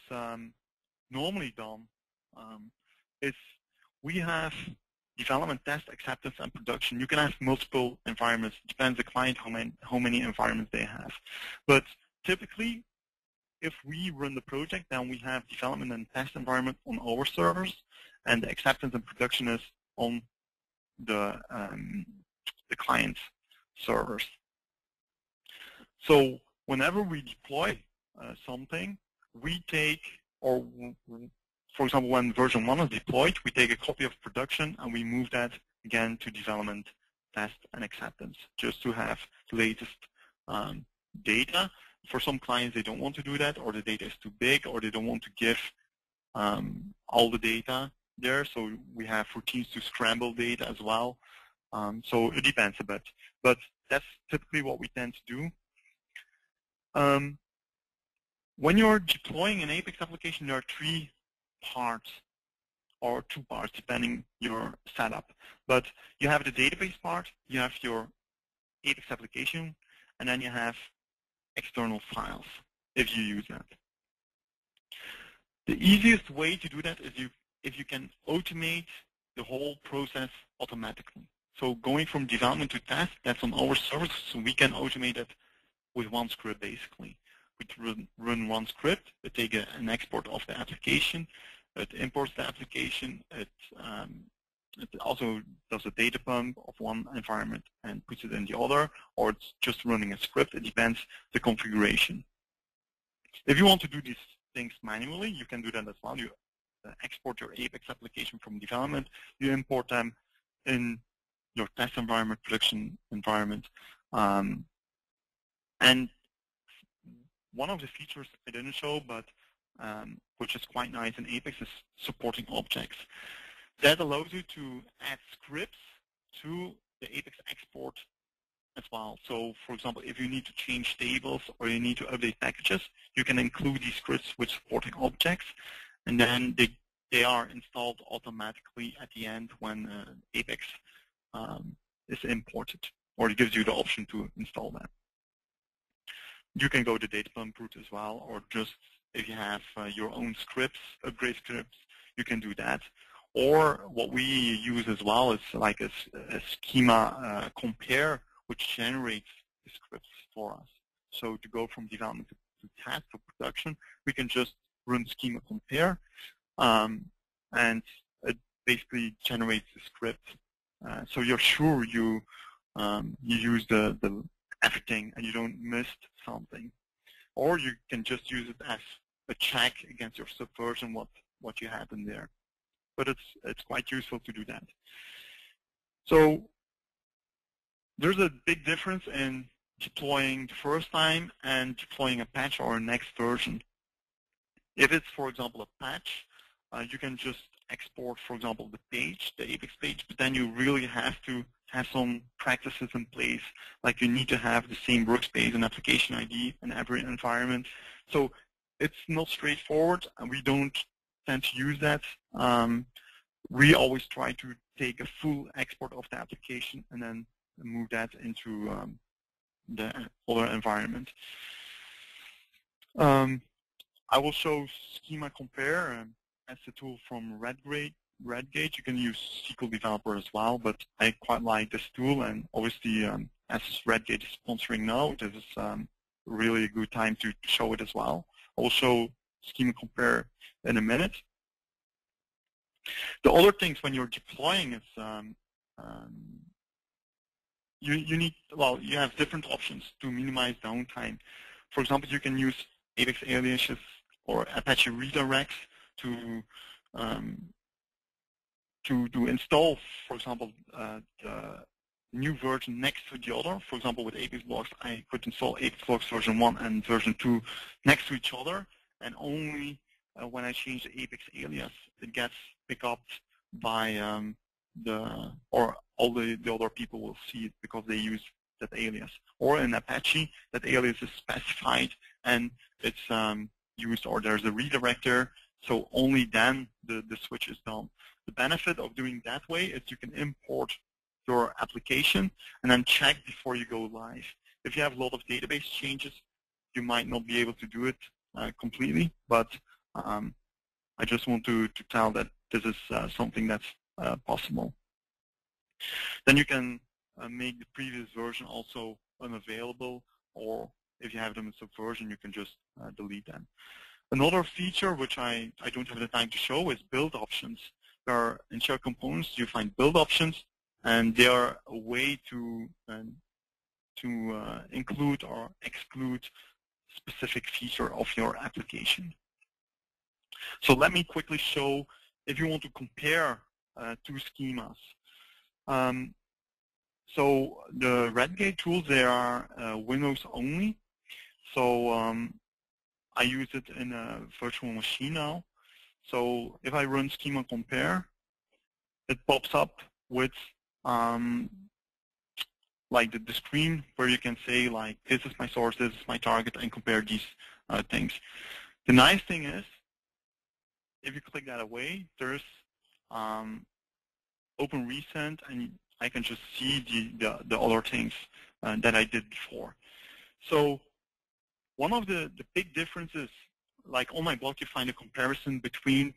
normally done is we have development, test, acceptance, and production. You can have multiple environments. It depends on the client how many environments they have. But typically, if we run the project, then we have development and test environment on our servers, and the acceptance and production is on the client servers. So whenever we deploy something, we take, or for example, when version 1 is deployed, we take a copy of production and we move that again to development, test, and acceptance, just to have the latest data. For some clients, they don't want to do that, or the data is too big, or they don't want to give all the data there. So we have routines to scramble data as well. So it depends a bit. But that's typically what we tend to do. When you're deploying an Apex application, there are 3 parts, or 2 parts, depending your setup. But you have the database part, you have your Apex application, and then you have external files, if you use that. The easiest way to do that is if you can automate the whole process automatically. So going from development to test, that's on our servers, so we can automate it with one script, basically. We run one script, it takes an export of the application, it imports the application, it also does a data pump of one environment and puts it in the other, or it's just running a script. It depends the configuration. If you want to do these things manually, you can do that as well. You export your Apex application from development, you import them in your test environment, production environment. And one of the features I didn't show, but which is quite nice in Apex, is supporting objects. That allows you to add scripts to the Apex export as well. So, for example, if you need to change tables or you need to update packages, you can include these scripts with supporting objects, and then they are installed automatically at the end when Apex is imported, or it gives you the option to install that. You can go the data pump route as well, or just if you have your own scripts, upgrade scripts, you can do that. Or what we use as well is like a schema compare, which generates the scripts for us. So to go from development to test or production, we can just run schema compare, and it basically generates the script. So you're sure you use the everything and you don't miss something. Or you can just use it as a check against your subversion what you have in there. But it's quite useful to do that. So there's a big difference in deploying the first time and deploying a patch or a next version. If it's, for example, a patch, you can just export, for example, the page, the Apex page, but then you really have to have some practices in place, like you need to have the same workspace and application ID in every environment. So it's not straightforward, and we don't tend to use that. We always try to take a full export of the application and then move that into the other environment. I will show Schema Compare as a tool from Redgate. You can use SQL Developer as well, but I quite like this tool, and obviously as Redgate is sponsoring now, this is really a good time to show it as well. I will show Schema Compare in a minute. The other things when you're deploying is you have different options to minimize downtime. For example, you can use Apex aliases or Apache redirects to install, for example, the new version next to the other. For example, with APEXBlogs, I could install APEXBlogs version 1 and version 2 next to each other, and only when I change the Apex alias, it gets picked up by all the other people will see it because they use that alias. Or in Apache, that alias is specified and it's used, or there's a redirector, so only then the switch is done. The benefit of doing that way is you can import your application and then check before you go live. If you have a lot of database changes, you might not be able to do it completely, but I just want to tell that this is something that's possible. Then you can make the previous version also unavailable, or if you have them in subversion, you can just delete them. Another feature which I don't have the time to show is build options. There are, in shell components, you find build options, and they are a way to include or exclude specific feature of your application. So let me quickly show if you want to compare two schemas. So the Redgate tools, they are Windows only. So I use it in a virtual machine now. So if I run Schema Compare, it pops up with like the screen where you can say like, this is my source, this is my target, and compare these things. The nice thing is, if you click that away, there's open recent, and I can just see the other things that I did before. So one of the big differences, like on my blog, you find a comparison between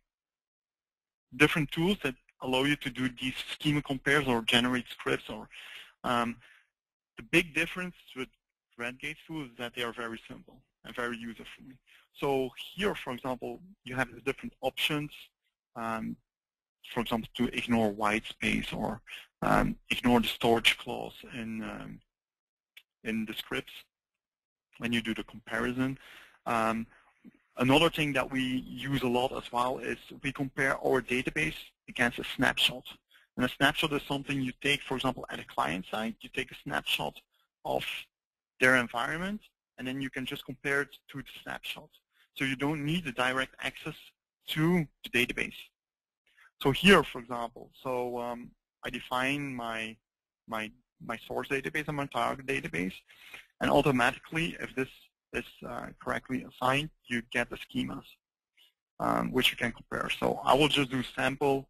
different tools that allow you to do these schema compares or generate scripts. Or the big difference with Redgate's tools is that they are very simple and very user-friendly. So here, for example, you have the different options, for example, to ignore white space or ignore the storage clause in the scripts when you do the comparison. Another thing that we use a lot as well is we compare our database against a snapshot. And a snapshot is something you take, for example, at a client side. You take a snapshot of their environment, and then you can just compare it to the snapshot. So you don't need the direct access to the database. So here, for example, I define my source database and my target database, and automatically, if this is correctly assigned, you get the schemas, which you can compare. So I will just do sample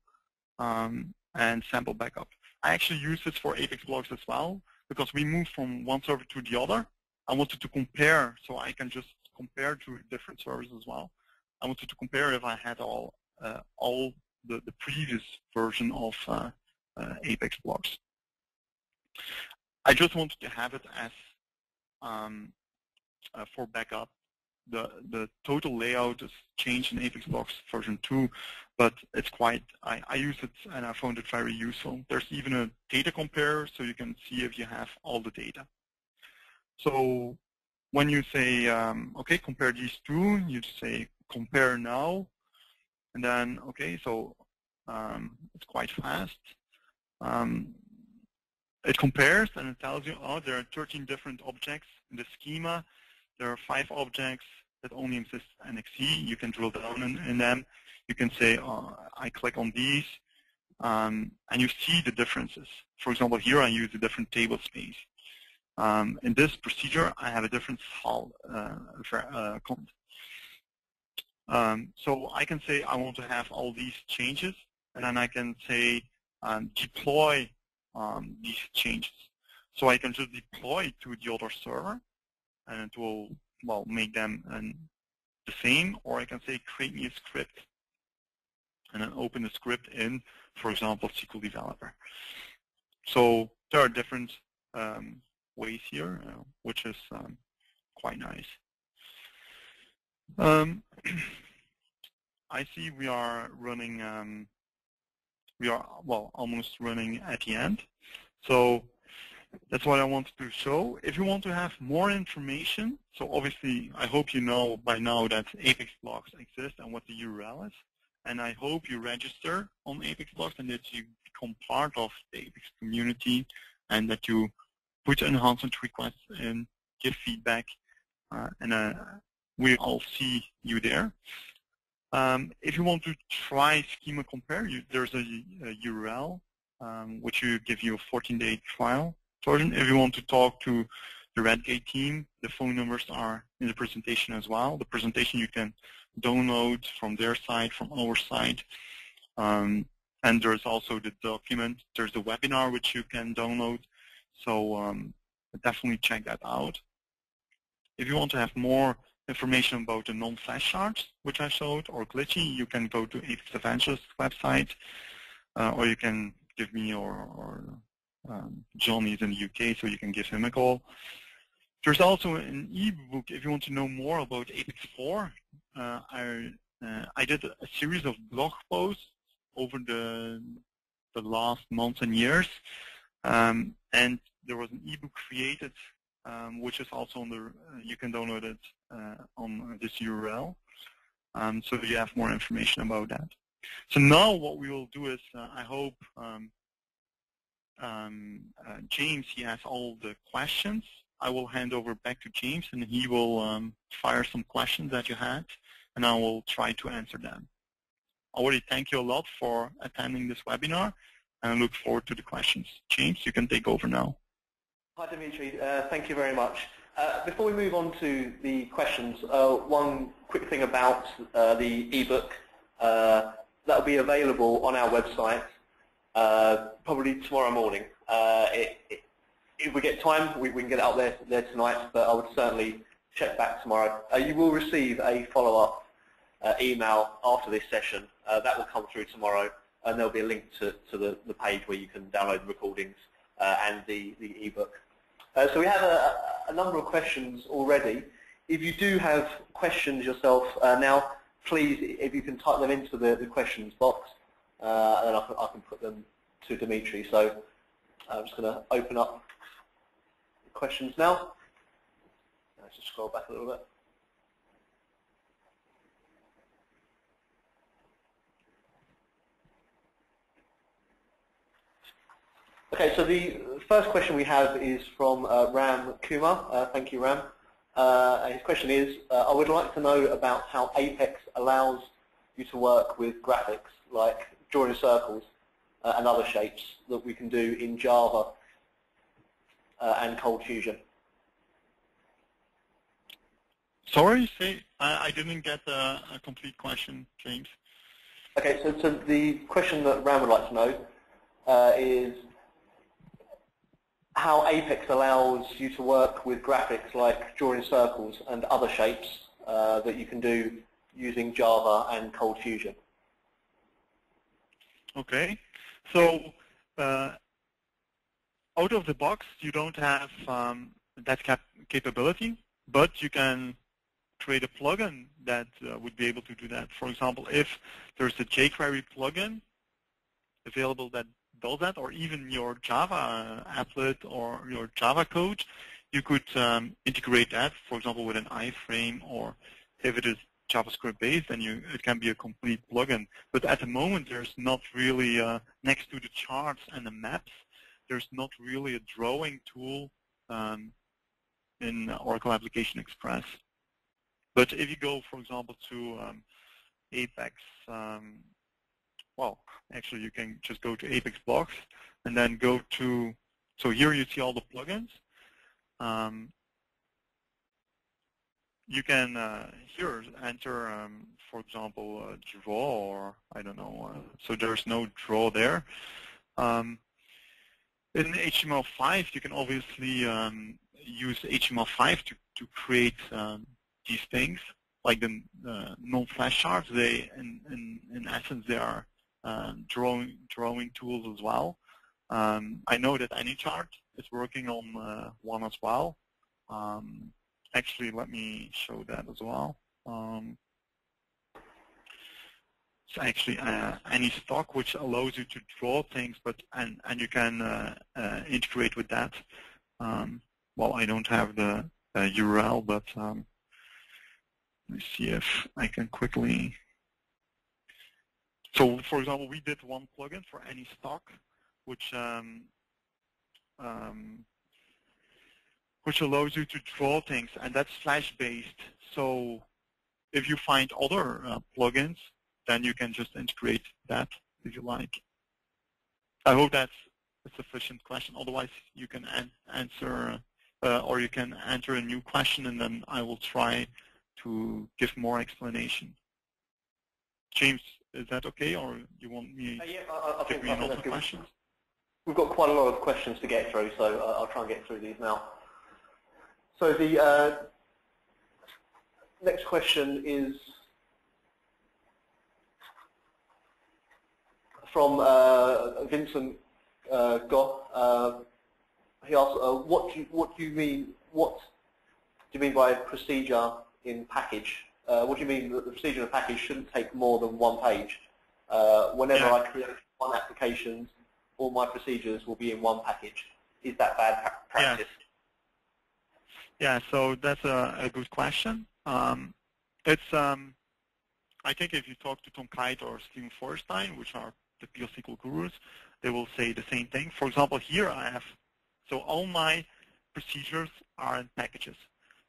and sample backup. I actually use this for APEXBlogs as well, because we move from one server to the other. I wanted to compare, so I can just compare to different servers as well. I wanted to compare if I had all the previous version of APEXBlogs. I just wanted to have it as for backup. The total layout is changed in APEXBlogs version 2, but it's quite, I use it and I found it very useful. There's even a data compare, so you can see if you have all the data. So when you say, okay, compare these two, you say compare now, and then, okay, so it's quite fast. It compares and it tells you, oh, there are 13 different objects in the schema. There are 5 objects that only exist in XE. You can drill down in them. You can say, I click on these, and you see the differences. For example, here I use a different table space. In this procedure, I have a different file content. So I can say I want to have all these changes, and then I can say deploy these changes. So I can just deploy to the other server, and it will, well, make them the same, or I can say create me a script, and then open the script in, for example, SQL Developer. So there are different ways here, which is quite nice. I see we are running, well, almost running at the end. So that's what I wanted to show. If you want to have more information, so obviously I hope you know by now that APEXBlogs exist and what the URL is. And I hope you register on APEXBlogs and that you become part of the APEX community and that you put enhancement requests in, give feedback, and we'll see you there. If you want to try Schema Compare, there's a URL which will give you a 14-day trial version. If you want to talk to the Redgate team, the phone numbers are in the presentation as well. The presentation you can download from their side, from our side. And there's also the document. There's the webinar which you can download. So definitely check that out. If you want to have more information about the non-flash charts, which I showed, or glitchy, you can go to APEX Evangelists website, or you can give me or John is in the UK, so you can give him a call. There's also an ebook if you want to know more about APEX 4. I did a series of blog posts over the last months and years, and there was an ebook created, which is also on the, you can download it on this URL, so you have more information about that. So now what we will do is, I hope James, he has all the questions. I will hand over back to James, and he will fire some questions that you had, and I will try to answer them. I already thank you a lot for attending this webinar, and I look forward to the questions. James, you can take over now. Hi, Dimitri. Thank you very much. Before we move on to the questions, one quick thing about the ebook that will be available on our website probably tomorrow morning. If we get time, we can get it out there tonight, but I would certainly check back tomorrow. You will receive a follow-up email after this session. That will come through tomorrow, and there'll be a link to the page where you can download the recordings and the ebook. So we have a number of questions already. If you do have questions yourself now, please, if you can type them into the questions box, and I can put them to Dimitri. So I'm just going to open up the questions now. Let's just scroll back a little bit. Okay, so the first question we have is from Ram Kumar. Thank you, Ram. His question is, I would like to know about how Apex allows you to work with graphics, like drawing circles and other shapes that we can do in Java and Cold Fusion. Sorry, I didn't get a complete question, James. Okay, so the question that Ram would like to know is, how Apex allows you to work with graphics like drawing circles and other shapes that you can do using Java and Cold Fusion. Okay, so out of the box, you don't have that capability, but you can create a plugin that would be able to do that. For example, if there's a jQuery plugin available that does that, or even your Java applet or your Java code, you could integrate that, for example, with an iframe, or if it is JavaScript based, then it can be a complete plugin. But at the moment, there's not really, next to the charts and the maps, there's not really a drawing tool in Oracle Application Express. But if you go, for example, to Apex, well, actually you can just go to APEXBlogs and then go to, so here you see all the plugins. You can here enter, for example, draw, or I don't know, so there's no draw there. In HTML5, you can obviously use HTML5 to create these things, like the non-flash charts. They, in essence, they are drawing tools as well. I know that AnyChart is working on one as well. Actually, let me show that as well. It's actually AnyStock, which allows you to draw things, but and you can integrate with that. Well, I don't have the URL, but let me see if I can quickly. So, for example, we did one plugin for AnyStock, which allows you to draw things, and that's Flash-based. So if you find other plugins, then you can just integrate that if you like. I hope that's a sufficient question. Otherwise, you can answer, or you can enter a new question, and then I will try to give more explanation. James, is that okay, or you want me to give me another question? We've got quite a lot of questions to get through, so I'll try and get through these now. So the next question is from Vincent Goff. He asks, what do you mean by procedure in package? What do you mean that the procedure in a package shouldn't take more than one page? Whenever I create one application, all my procedures will be in one package. Is that bad practice? Yeah, so that's a good question. It's I think if you talk to Tom Kite or Steven Forestein, which are the PL SQL gurus, they will say the same thing. For example, here I have, so all my procedures are in packages.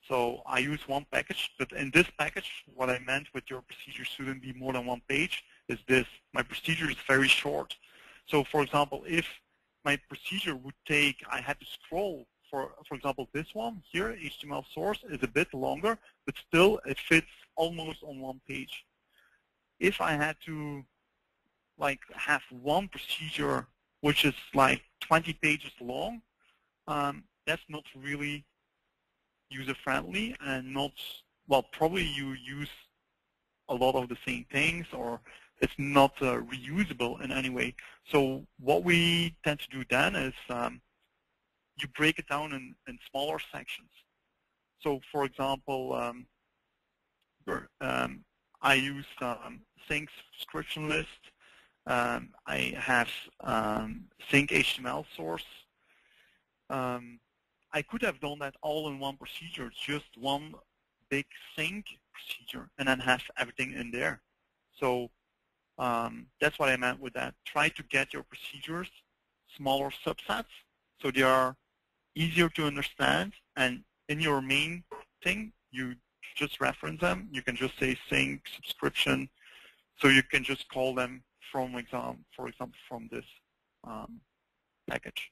So I use one package, but in this package, what I meant with your procedure shouldn't be more than one page is this. My procedure is very short. So for example, if my procedure would take, I had to scroll, for example, this one here, HTML source, is a bit longer, but still it fits almost on one page. If I had to like have one procedure which is like 20 pages long, that's not really user-friendly and not, well, probably you use a lot of the same things, or it's not reusable in any way. So what we tend to do then is you break it down in smaller sections. So for example, I use sync subscription list. I have sync HTML source. I could have done that all in one procedure, just one big sync procedure, and then have everything in there. So that's what I meant with that. Try to get your procedures smaller subsets so they are easier to understand, and in your main thing, you just reference them. You can just say sync subscription, so you can just call them from for example, from this package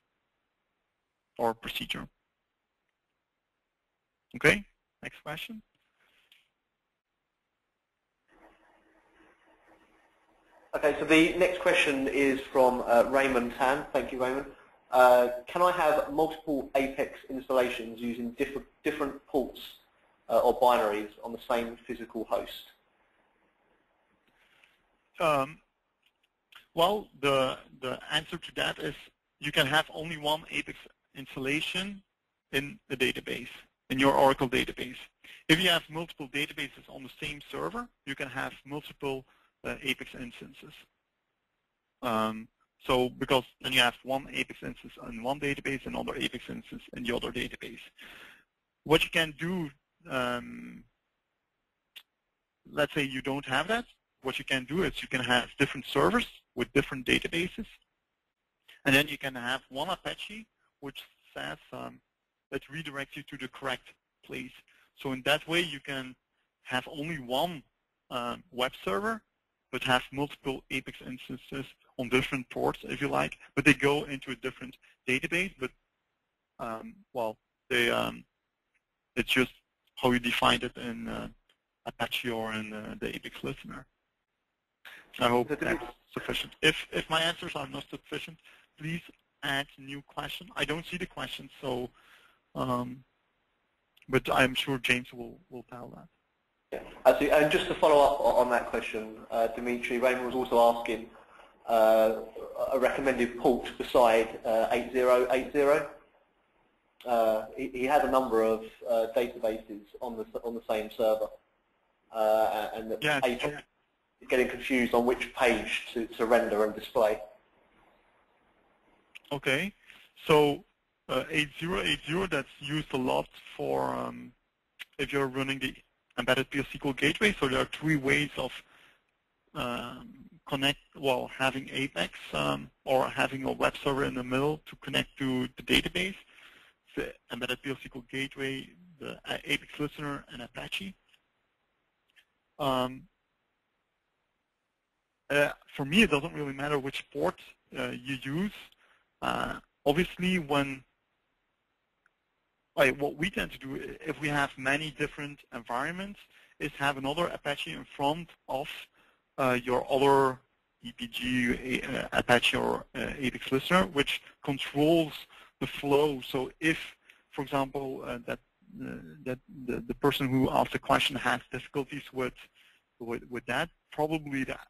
or procedure. Okay, next question. Okay, so the next question is from Raymond Tan. Thank you, Raymond. can I have multiple Apex installations using different ports or binaries on the same physical host? Well, the answer to that is you can have only one Apex installation in the database, in your Oracle database. If you have multiple databases on the same server, you can have multiple Apex instances. So because then you have one Apex instance in one database, another Apex instance in the other database. What you can do, let's say you don't have that, what you can do is you can have different servers with different databases, and then you can have one Apache which says that redirects you to the correct place. So in that way you can have only one web server, but have multiple Apex instances on different ports, if you like, but they go into a different database. But well, they it's just how you define it in Apache or in the Apex listener. I hope that's sufficient. If my answers are not sufficient, please add new question. I don't see the question, so but I'm sure James will tell that. Yeah, absolutely. And just to follow up on that question, Dimitri, Raymond was also asking a recommended port beside 8080. He had a number of databases on the same server, and he's getting confused on which page to render and display. Okay, so 8080, that's used a lot for if you're running the embedded PL/SQL gateway. So there are three ways of having Apex or having a web server in the middle to connect to the database. The embedded PL/SQL gateway, the Apex listener, and Apache. For me, it doesn't really matter which port you use. Obviously, what we tend to do, if we have many different environments, is have another Apache in front of your other EPG, Apache or Apex listener, which controls the flow. So if, for example, that the person who asked the question has difficulties with that, probably that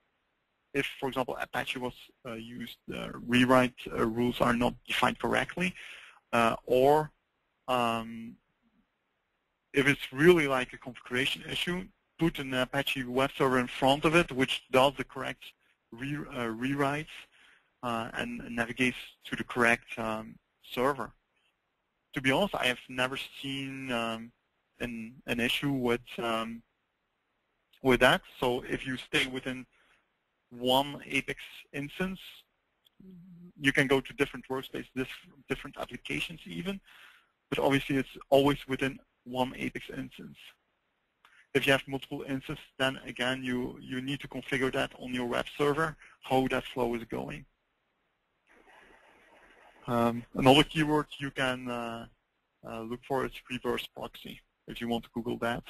if, for example, Apache was used, rewrite rules are not defined correctly, or if it's really like a configuration issue, put an Apache web server in front of it, which does the correct rewrites and navigates to the correct server. To be honest, I have never seen an issue with that. So if you stay within one Apex instance, you can go to different workspaces, different applications even, but obviously it's always within one Apex instance. If you have multiple instances, then again you need to configure that on your web server, how that flow is going. Another keyword you can look for is reverse proxy, if you want to Google that.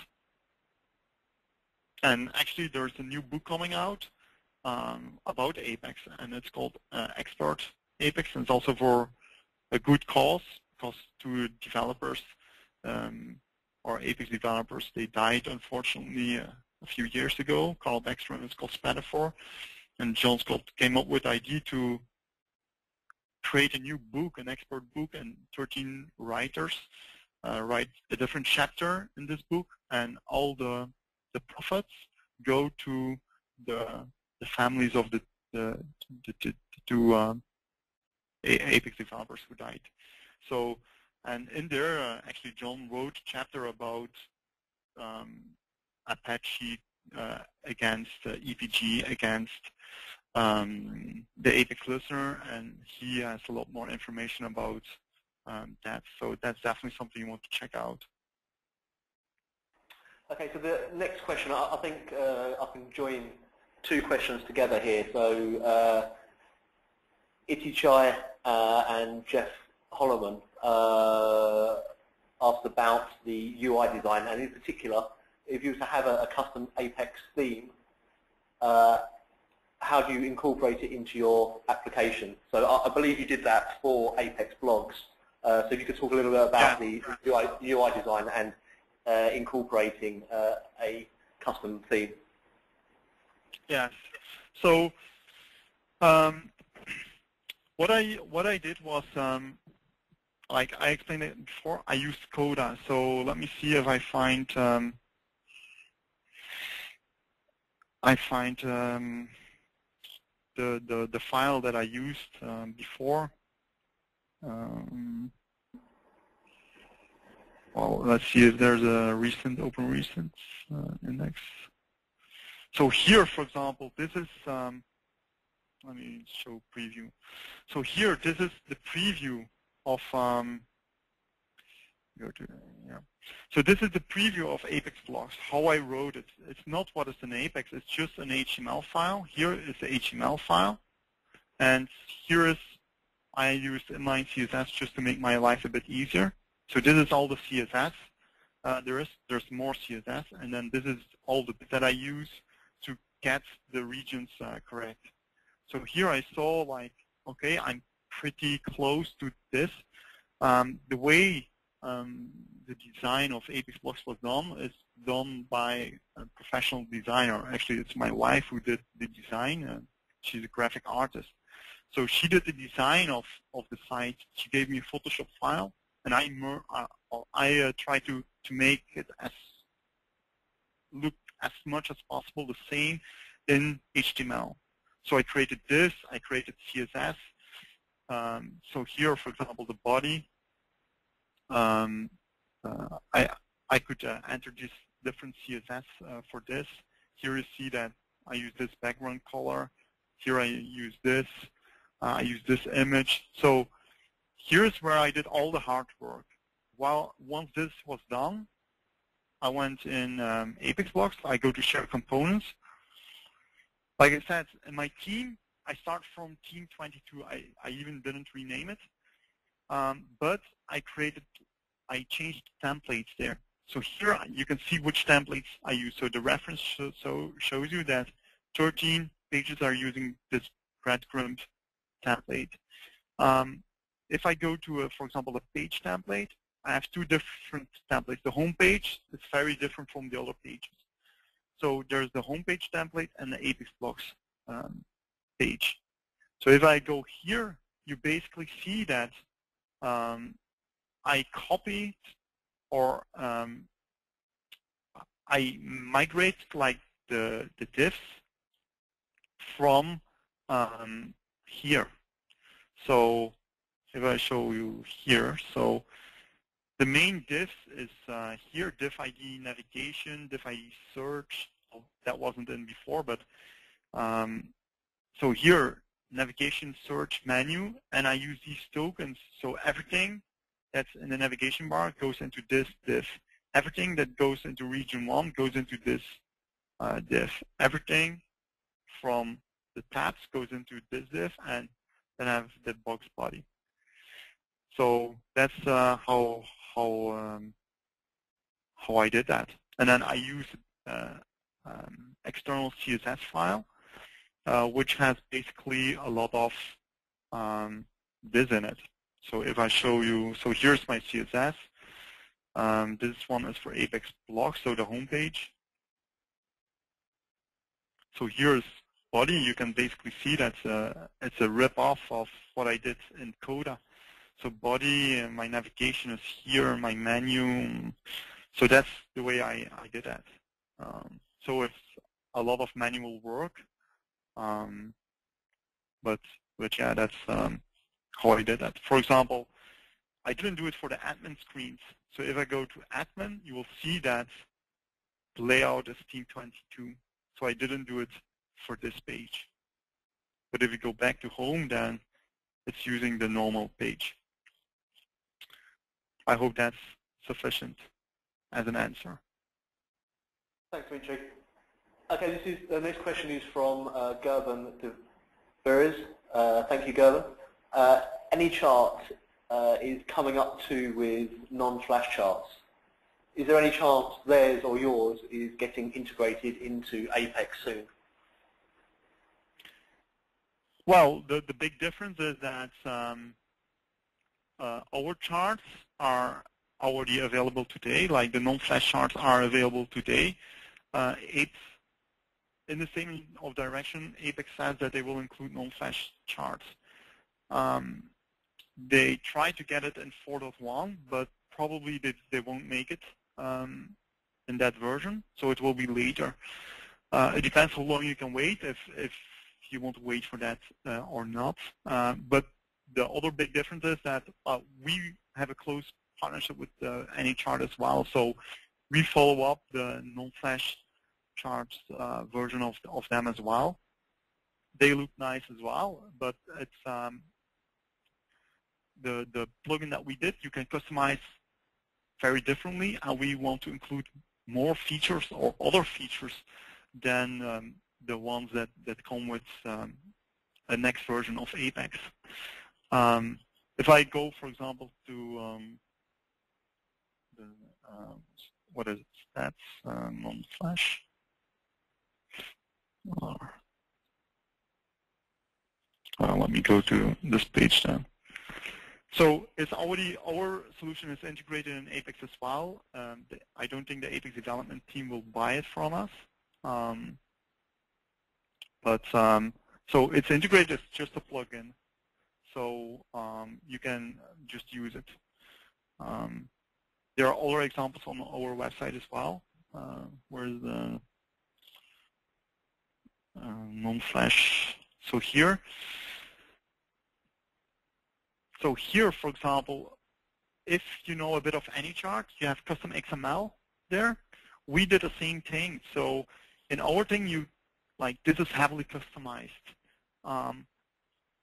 And actually there's a new book coming out about Apex, and it's called Expert Apex, and it's also for a good cause, because two developers or Apex developers, they died unfortunately a few years ago, Carl Baxter and Scott Spatafor, and John Scott came up with the idea to create a new book, an expert book, and 13 writers write a different chapter in this book, and all the profits go to the families of the two Apex developers who died. So, and in there, actually, John wrote a chapter about Apache against EPG, against the Apex listener, and he has a lot more information about that. So that's definitely something you want to check out. Okay, so the next question, I think I can join two questions together here. So Iti Chai and Jeff Holloman asked about the UI design, and in particular, if you were to have a custom Apex theme, how do you incorporate it into your application? So I believe you did that for APEXBlogs. So if you could talk a little bit about the UI design and incorporating a custom theme. Yes. So what I did was, like I explained it before, I used Coda. So let me see if I find the file that I used before. Well, let's see if there's a recent open recent index. So here, for example, this is, let me show preview. So here, this is the preview of, So this is the preview of APEXBlogs, how I wrote it. It's not what is in Apex, it's just an HTML file. Here is the HTML file. And here is, I used inline CSS just to make my life a bit easier. So this is all the CSS. There's more CSS, and then this is all the bits that I use to get the regions correct. So here I saw, like, okay, I'm pretty close to this. The way the design of APEXBlogs was done is done by a professional designer. Actually, it's my wife who did the design. She's a graphic artist. So she did the design of the site. She gave me a Photoshop file, and I tried to make it look as much as possible the same in HTML. So I created this. I created CSS. So here, for example, the body. I could enter this different CSS for this. Here you see that I use this background color. Here I use this. I use this image. So here's where I did all the hard work. Once this was done, I went in APEXBlogs. I go to Share Components. Like I said, in my team, I start from Team 22. I even didn't rename it. But I changed templates there. So here you can see which templates I use. So the reference shows you that 13 pages are using this breadcrumb template. If I go to, for example, a page template, I have two different templates. The home page is very different from the other pages. So there's the home page template and the APEXBlogs page. So if I go here, you basically see that I copied or I migrate like the diffs from here. So if I show you here, so the main diff is here, diff ID navigation, diff ID search. Oh, that wasn't in before, but so here, navigation search menu, and I use these tokens. So everything that's in the navigation bar goes into this diff. Everything that goes into region 1 goes into this diff. Everything from the tabs goes into this diff, and then I have the box body. So that's how I did that. And then I use external CSS file, which has basically a lot of this in it. So if I show you, so here's my CSS. This one is for APEXBlogs, so the home page. So here's body. You can basically see that it's a rip-off of what I did in Coda. So body, and my navigation is here, my menu. So that's the way I did that. So it's a lot of manual work, but yeah, that's how I did that. For example, I didn't do it for the admin screens. So if I go to admin, you will see that the layout is Team 22. So I didn't do it for this page. But if you go back to home, then it's using the normal page. I hope that's sufficient as an answer. Thanks, Dimitri. Okay, the next question is from Gerben de Veres. Thank you, Gerben. Any chart is coming up to with non-flash charts. Is there any chance theirs or yours is getting integrated into Apex soon? Well, the big difference is that our charts are already available today, like the non-flash charts are available today. It's in the same direction. Apex says that they will include non-flash charts. They try to get it in 4.1, but probably they won't make it in that version, so it will be later. It depends how long you can wait, if you want to wait for that or not. But the other big difference is that we have a close partnership with AnyChart as well, so we follow up the non-flash charts version of them as well. They look nice as well, but it's the plugin that we did, you can customize very differently, and we want to include more features or other features than the ones that come with a next version of Apex. If I go, for example, to what is it? That's non-flash. Let me go to this page then. So it's already, our solution is integrated in Apex as well. I don't think the Apex development team will buy it from us. So it's integrated, it's just a plugin. So you can just use it. There are other examples on our website as well. Where's the non-flash? So here, for example, if you know a bit of AnyChart, you have custom XML there. We did the same thing. So in our thing, this is heavily customized.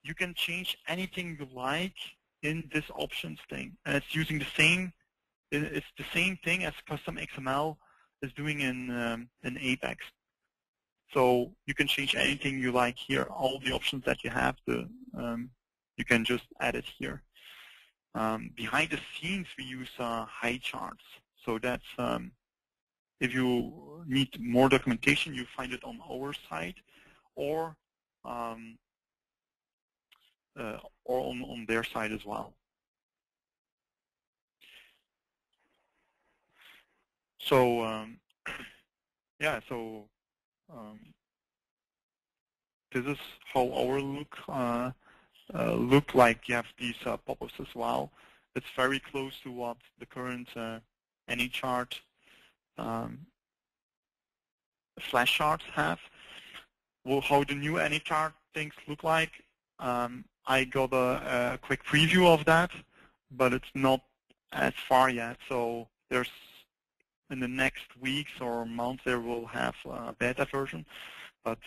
You can change anything you like in this options thing, and it's using the same. It's the same thing as custom XML is doing in Apex. So you can change anything you like here. All the options that you have, you can just add it here. Behind the scenes, we use high charts. So that's if you need more documentation, you find it on our site, or on their site as well. So yeah, so this is how our look like. You have these pop-ups as well. It's very close to what the current AnyChart flash charts have. Well, how the new AnyChart things look like, I got a quick preview of that, but it's not as far yet. So there's, in the next weeks or months, there will have a beta version, but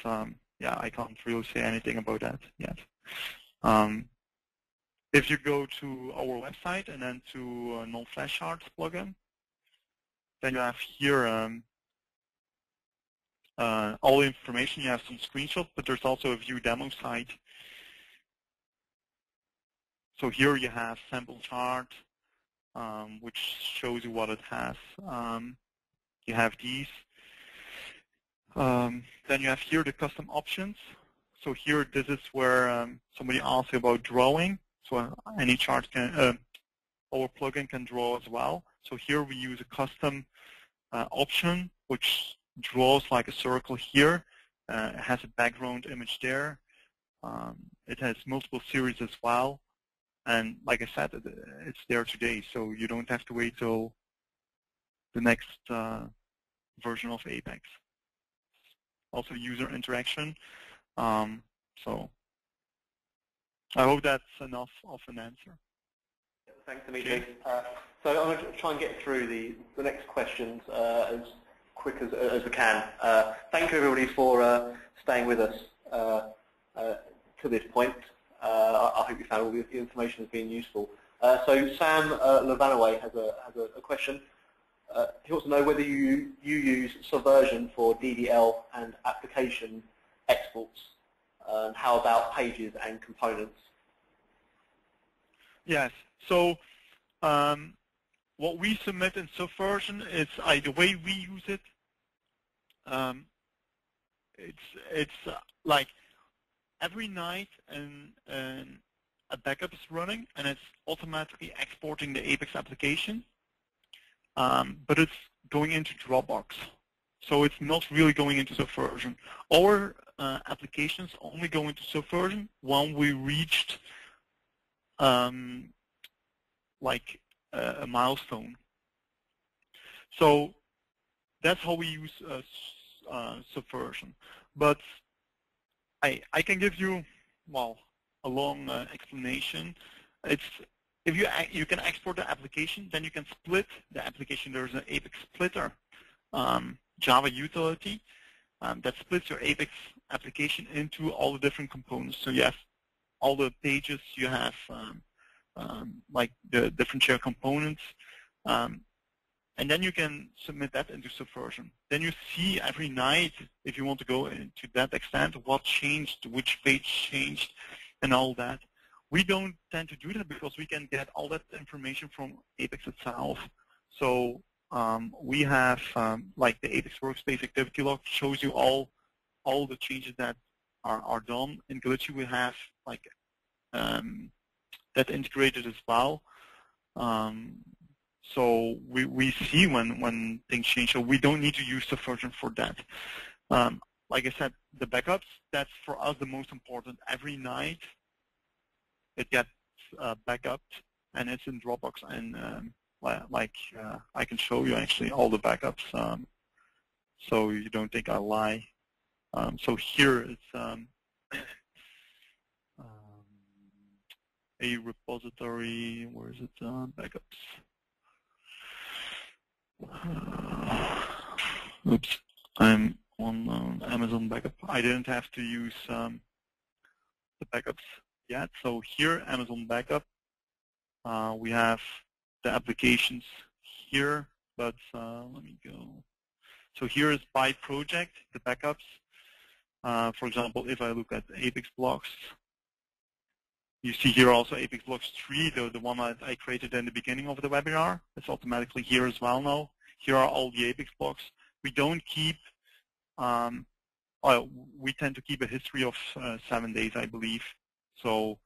yeah, I can't really say anything about that yet. If you go to our website and then to non-flash charts plugin, then you have here all the information. You have some screenshots, but there's also a view demo site. So here you have sample chart, which shows you what it has. You have these. Then you have here the custom options. So here, this is where somebody asked you about drawing. So AnyChart can, our plugin can draw as well. So here we use a custom option, which draws like a circle here. It has a background image there. It has multiple series as well. And like I said, it's there today, so you don't have to wait till the next version of Apex. Also user interaction. So I hope that's enough of an answer. Thanks, Dimitri. So I'm going to try and get through the next questions as quick as we can. Thank you, everybody, for staying with us to this point. I hope you found all the information has been useful. So Sam Levanaway has a question. He wants to know whether you use Subversion for DDL and application exports, and how about pages and components? Yes. So what we submit in Subversion is the way we use it. It's like every night a backup is running, and it's automatically exporting the Apex application, but it's going into Dropbox. So it's not really going into Subversion. Our applications only go into Subversion when we reached like a milestone. So that's how we use Subversion. But I can give you, well, a long explanation. It's if you can export the application, then you can split the application. There's an Apex splitter Java utility that splits your Apex application into all the different components. So you have all the pages, you have like the different share components, and then you can submit that into Subversion. Then you see every night, if you want to go into that extent, what changed, which page changed, and all that. We don't tend to do that because we can get all that information from Apex itself. So we have like the Apex Workspace Activity Log shows you all the changes that are done. In Glitchy we have like that integrated as well. So we see when things change. So we don't need to use Subversion for that. Like I said, the backups, that's for us the most important. Every night it gets backupped, and it's in Dropbox. And I can show you actually all the backups, so you don't think I lie. So here it's a repository. Where is it? Backups. Oops, I'm on Amazon Backup. I didn't have to use the backups yet. So here, Amazon Backup, we have the applications here, but let me go. So here is by project, the backups. For example, if I look at APEXBlogs, you see here also APEXBlogs 3, the one that I created in the beginning of the webinar. It's automatically here as well now. Here are all the APEXBlogs. We don't keep, we tend to keep a history of 7 days, I believe. So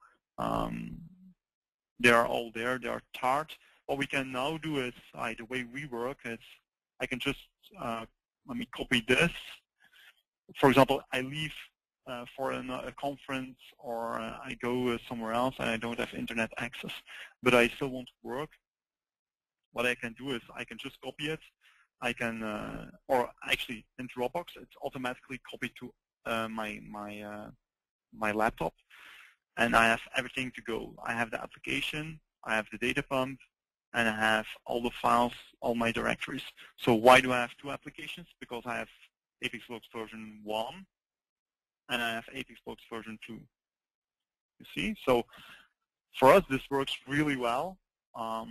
they are all there. They are tarred. What we can now do is, the way we work is, I can just, let me copy this. For example, I leave for a conference, or I go somewhere else and I don't have internet access, but I still want to work. What I can do is I can just copy it. I can, or actually in Dropbox, it's automatically copied to my laptop, and I have everything to go. I have the application, I have the data pump, and I have all the files, all my directories. So why do I have two applications? Because I have APEXBlogs version 1, and I have APEXBlogs version 2. You see? So for us, this works really well. So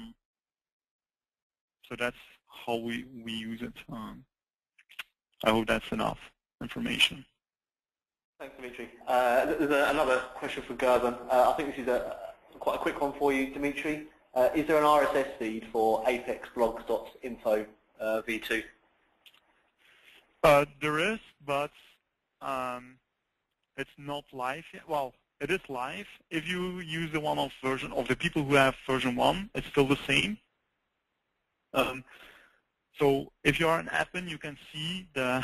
that's how we use it. I hope that's enough information. Thanks, Dimitri. There's another question for Gerben. I think this is quite a quick one for you, Dimitri. Is there an RSS feed for APEXBlogs.info V2? There is, but it's not live yet. Well, it is live. If you use the one of version of the people who have version 1, it's still the same. So if you are an admin, you can see the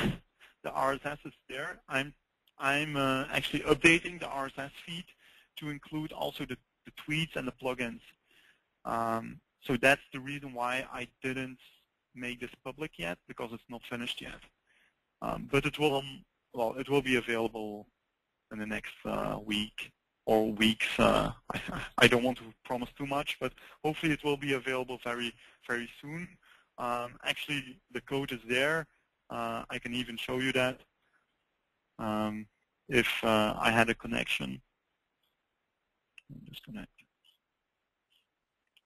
RSS is there. I'm actually updating the RSS feed to include also the tweets and the plugins. So that's the reason why I didn't make this public yet, because it's not finished yet. But it will, well, it will be available in the next week or weeks. I don't want to promise too much, but hopefully it will be available very, very soon. Actually, the code is there. I can even show you that if I had a connection. Disconnect.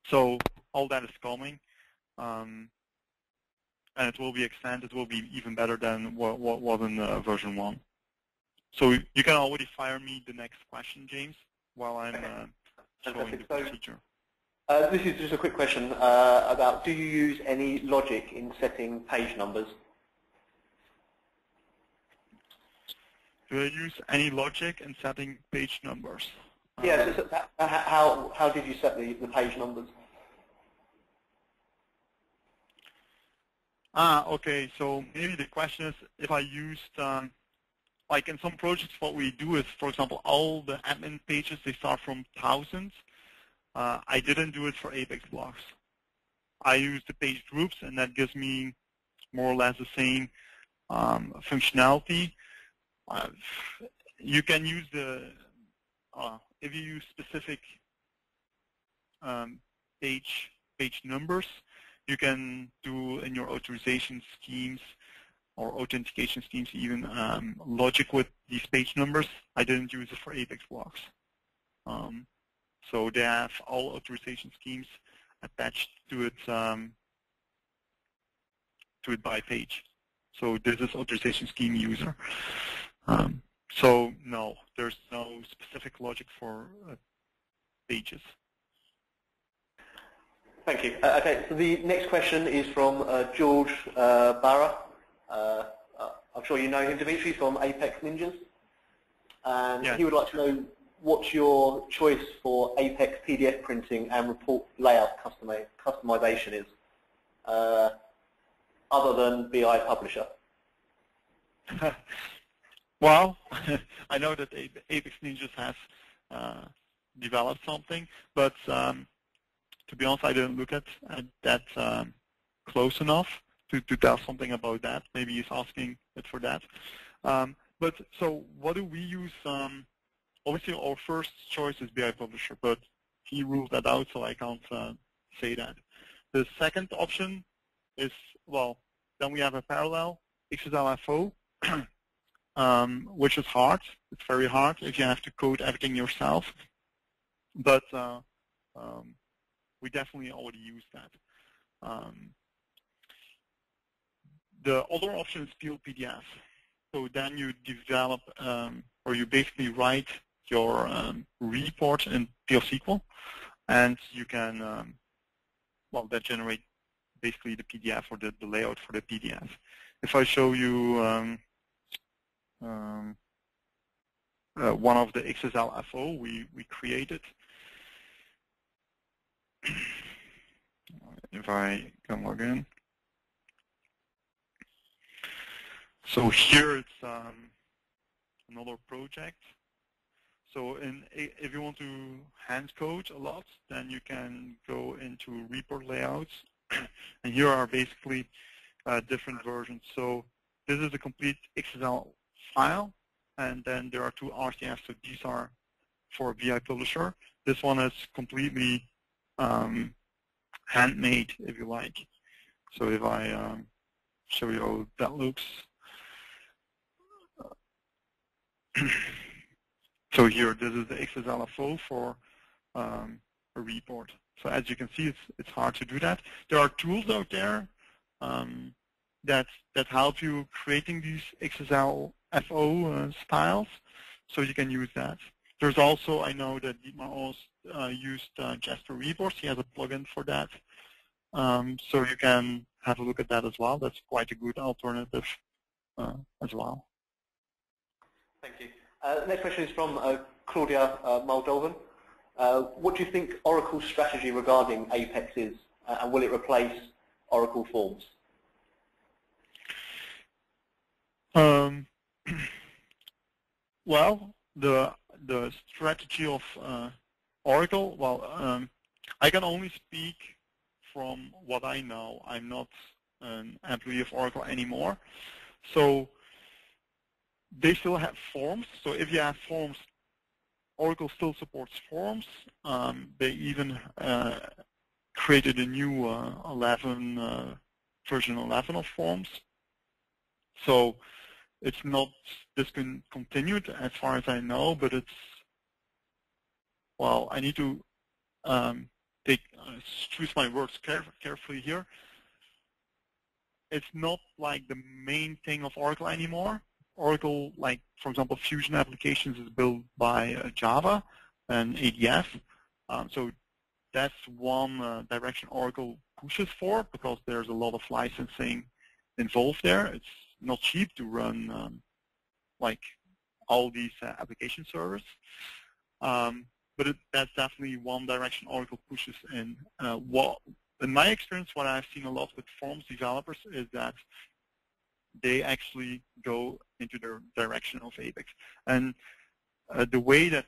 So all that is coming, and it will be extended. It will be even better than what was in version 1. So you can already fire me the next question, James, while I'm showing the procedure. This is just a quick question about, do you use any logic in setting page numbers? Do I use any logic in setting page numbers? Yeah, so how did you set the page numbers? Okay, so maybe the question is if I used, like in some projects what we do is, for example, all the admin pages, they start from thousands. I didn't do it for APEXBlogs. I use the page groups, and that gives me more or less the same functionality. You can use the, if you use specific page numbers, you can do in your authorization schemes or authentication schemes even logic with these page numbers. I didn't use it for APEXBlogs. So they have all authorization schemes attached to it by page. So this is authorization scheme user. So no, there's no specific logic for pages. Thank you. Okay, so the next question is from George Barra. I'm sure you know him, Dimitri, from Apex Ninjas. And yeah. He would like to know what's your choice for Apex PDF printing and report layout customization is, other than BI Publisher. Well, I know that Apex Ninjas has developed something, but to be honest, I didn't look at that close enough to tell something about that. Maybe he's asking it for that. But so what do we use? Obviously, our first choice is BI Publisher, but he ruled that out, so I can't say that. The second option is, well, then we have a parallel, XSLFO, which is hard. It's very hard if you have to code everything yourself. But we definitely already use that. The other option is pure PDF. So then you develop, or you basically write your report in PL/SQL, and you can, well, that generate basically the PDF or the layout for the PDF. If I show you one of the XSLFO we created, if I can log in. So here it's another project. So if you want to hand code a lot, then you can go into report layouts. And here are basically different versions. So this is a complete XSL file, and then there are two RTFs. So these are for BI Publisher. This one is completely handmade, if you like. So if I show you how that looks. So here, this is the XSLFO for a report. So as you can see, it's hard to do that. There are tools out there that help you creating these XSLFO styles, so you can use that. There's also, I know that Dietmar also used Jasper Reports. He has a plugin for that. So you can have a look at that as well. That's quite a good alternative as well. Thank you. Next question is from Claudia Moldovan. What do you think Oracle's strategy regarding Apex is, and will it replace Oracle Forms? Well, the strategy of Oracle, well, I can only speak from what I know. I'm not an employee of Oracle anymore. So they still have forms. So if you have forms, Oracle still supports forms. They even created a new version 11 of forms. So it's not discontinued as far as I know, but it's, well, I need to choose my words carefully here. It's not like the main thing of Oracle anymore. Oracle, like, for example, Fusion applications is built by Java and ADF. So that's one direction Oracle pushes for, because there's a lot of licensing involved there. It's not cheap to run like all these application servers. But that's definitely one direction Oracle pushes in. In my experience, what I've seen a lot with Forms developers is that they actually go into the direction of Apex. And the way that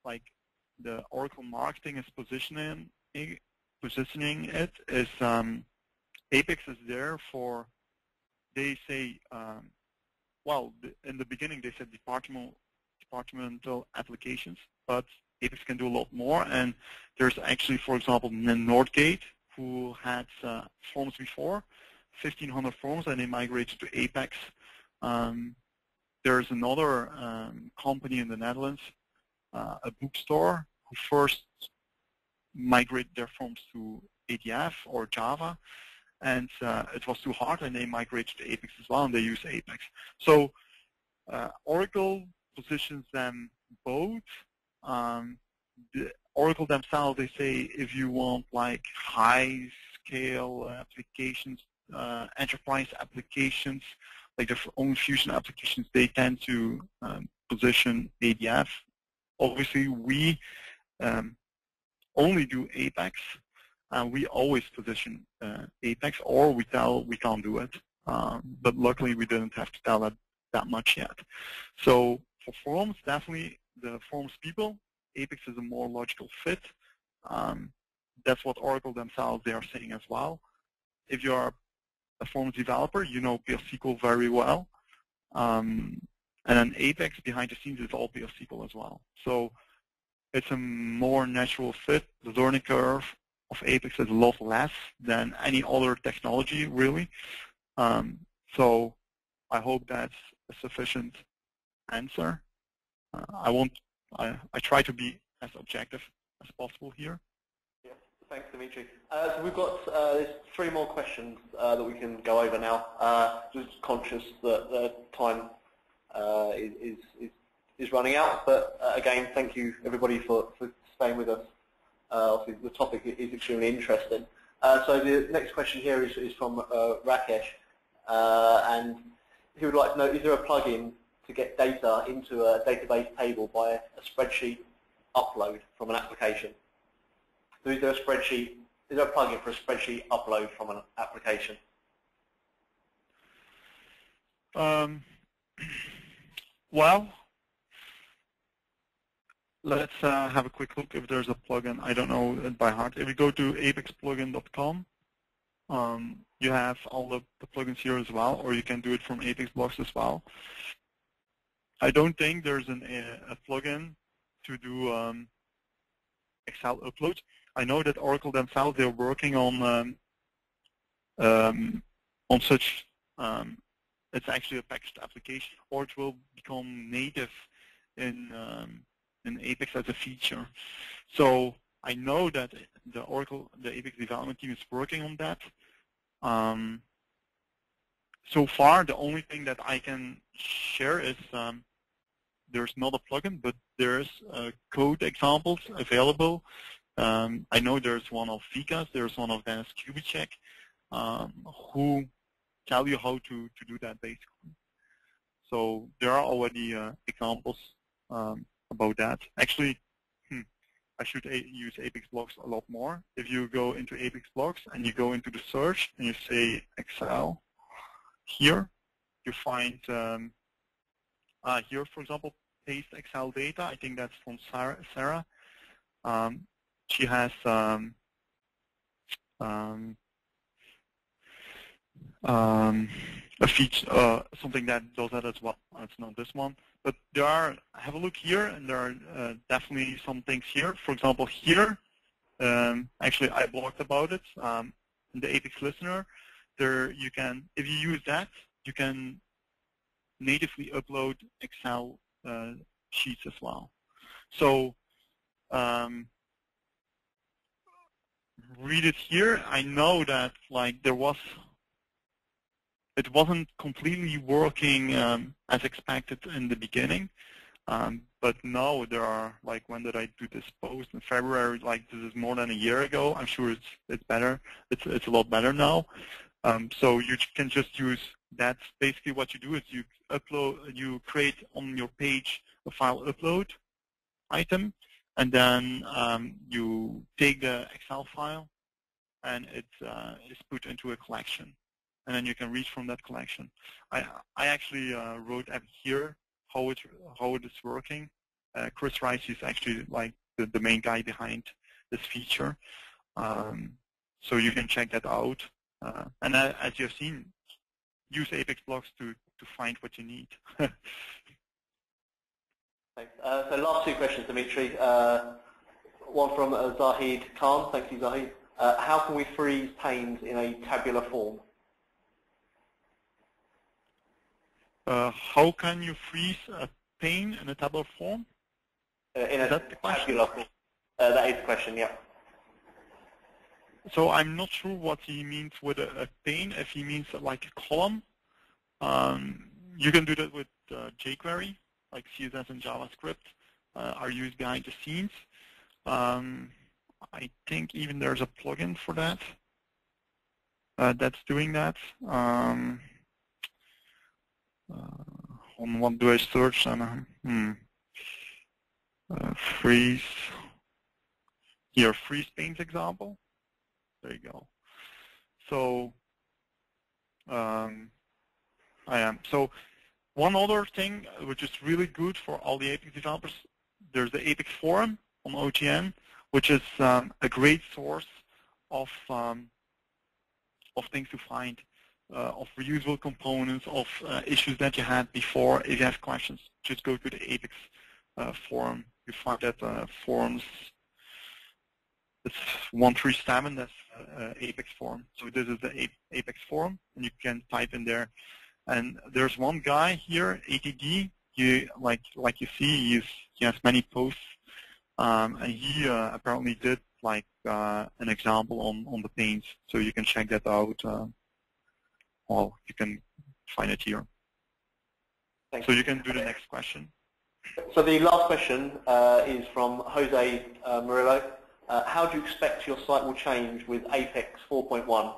like the Oracle marketing is positioning it is Apex is there for, they say, well, in the beginning they said departmental applications, but Apex can do a lot more. And there's actually, for example, Redgate, who had forms before, 1,500 forms, and they migrated to Apex. There's another company in the Netherlands, a bookstore, who first migrated their forms to ADF or Java, and it was too hard, and they migrated to Apex as well, and they use Apex. So Oracle positions them both. The Oracle themselves, they say if you want like high-scale applications, enterprise applications, like their own Fusion applications, they tend to position ADF. Obviously, we only do Apex, and we always position Apex, or we tell we can't do it. But luckily, we didn't have to tell that much yet. So for Forms, definitely the Forms people, Apex is a more logical fit. That's what Oracle themselves, they are saying as well. If you are a Forms developer, you know PL/SQL very well. And then Apex, behind the scenes, is all PL/SQL as well. So it's a more natural fit. The learning curve of Apex is a lot less than any other technology, really. So I hope that's a sufficient answer. I try to be as objective as possible here. Yeah, thanks, Dimitri. So we've got there's 3 more questions that we can go over now. Just conscious that the time is running out, but again, thank you everybody for staying with us. Obviously, the topic is extremely interesting. So the next question here is from Rakesh, and he would like to know: is there a plugin to get data into a database table by a spreadsheet upload from an application? So is there a spreadsheet? Is there a plugin for a spreadsheet upload from an application? Well, let's have a quick look if there's a plugin. I don't know it by heart. If you go to APEXplugin.com, you have all the plugins here as well, or you can do it from APEXBlogs as well. I don't think there's a plugin to do Excel uploads. I know that Oracle themselves, they're working on such. It's actually a packaged application, or it will become native in Apex as a feature. So I know that the Apex development team is working on that. So far, the only thing that I can share is there's not a plugin, but there's code examples available. I know there's one of Vikas, there's one of Dennis Kubicek, who tell you how to do that basically. So there are already examples about that. Actually, I should use APEXBlogs a lot more. If you go into APEXBlogs and you go into the search and you say Excel, here you find here, for example, paste Excel data. I think that's from Sarah. She has a feature, something that does that as well. It's not this one, but there are. Have a look here, and there are definitely some things here. For example, here, actually, I blogged about it in the Apex Listener. There, you can, if you use that, you can natively upload Excel sheets as well. So read it here. I know that like it wasn't completely working as expected in the beginning, but now there are, like, when did I do this post? In February, like this is more than a year ago. I'm sure it's better. It's a lot better now. So you can just use that's basically what you do is you create on your page a file upload item, and then you take the Excel file and it is put into a collection, and then you can read from that collection. I actually wrote up here how it is working. Chris Rice is actually like the main guy behind this feature, so you can check that out. And as you have seen, use APEXBlogs to find what you need. Thanks. So last two questions, Dimitri. One from Zahid Khan. Thank you, Zahid. How can we freeze panes in a tabular form? How can you freeze a pane in a tabular form? In a tabular form. That is the question, yeah. So I'm not sure what he means with a pane. If he means like a column, you can do that with jQuery, like CSS and JavaScript are used behind the scenes. I think even there's a plugin for that that's doing that. On what do I search? Freeze. Here, freeze panes example. There you go. So So one other thing which is really good for all the Apex developers, there's the Apex forum on OGN, which is a great source of things to find, of reusable components, of issues that you had before. If you have questions, just go to the Apex forum. You find that forums. It's 137, that's Apex forum. So this is the Apex forum, and you can type in there. And there's one guy here, ATD. Like you see, he has many posts, and he apparently did like an example on the panes. So you can check that out. Well, you can find it here. So you can do the next question. So the last question is from Jose Murillo. How do you expect your site will change with Apex 4.1,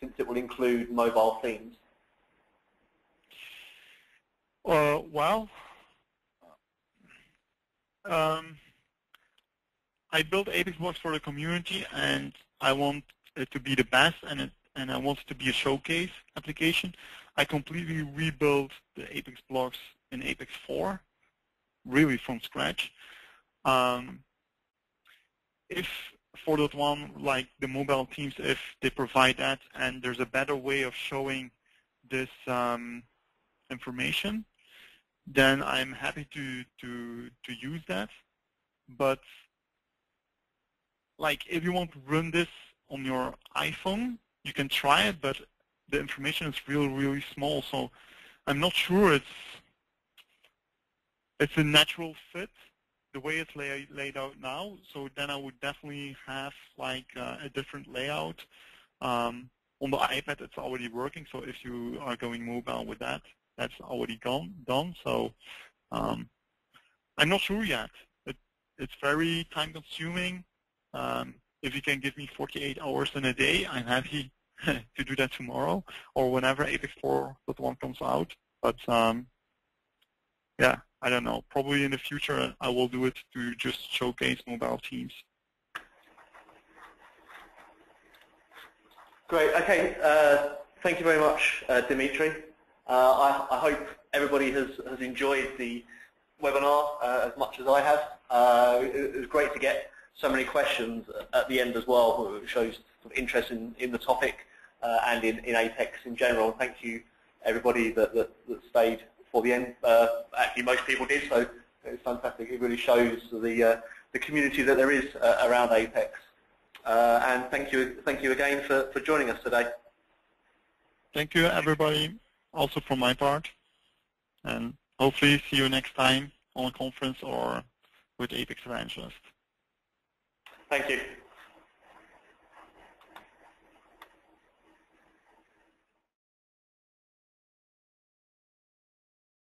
since it will include mobile themes? Well, I built APEXBlogs for the community, and I want it to be the best, and I want it to be a showcase application. I completely rebuilt the APEXBlogs in Apex 4, really from scratch. If 4.1, like the mobile teams, if they provide that, and there's a better way of showing this information, then I'm happy to use that. But like if you want to run this on your iPhone, you can try it, but the information is really small, so I'm not sure it's a natural fit the way it's laid out now. So then I would definitely have like a different layout. On the iPad, it's already working, so if you are going mobile with that, that's already done. So I'm not sure yet. It's very time-consuming. If you can give me 48 hours in a day, I'm happy to do that tomorrow or whenever Apex 4.1 comes out. But yeah, I don't know. Probably in the future, I will do it to just showcase mobile teams. Great. Okay. Thank you very much, Dimitri. I hope everybody has enjoyed the webinar as much as I have. It was great to get so many questions at the end as well, which shows sort of interest in the topic and in Apex in general. Thank you, everybody that stayed for the end. Actually, most people did, so it's fantastic. It really shows the community that there is around Apex. And thank you again for joining us today. Thank you, everybody, also from my part. And hopefully see you next time on a conference or with Apex Evangelists. Thank you.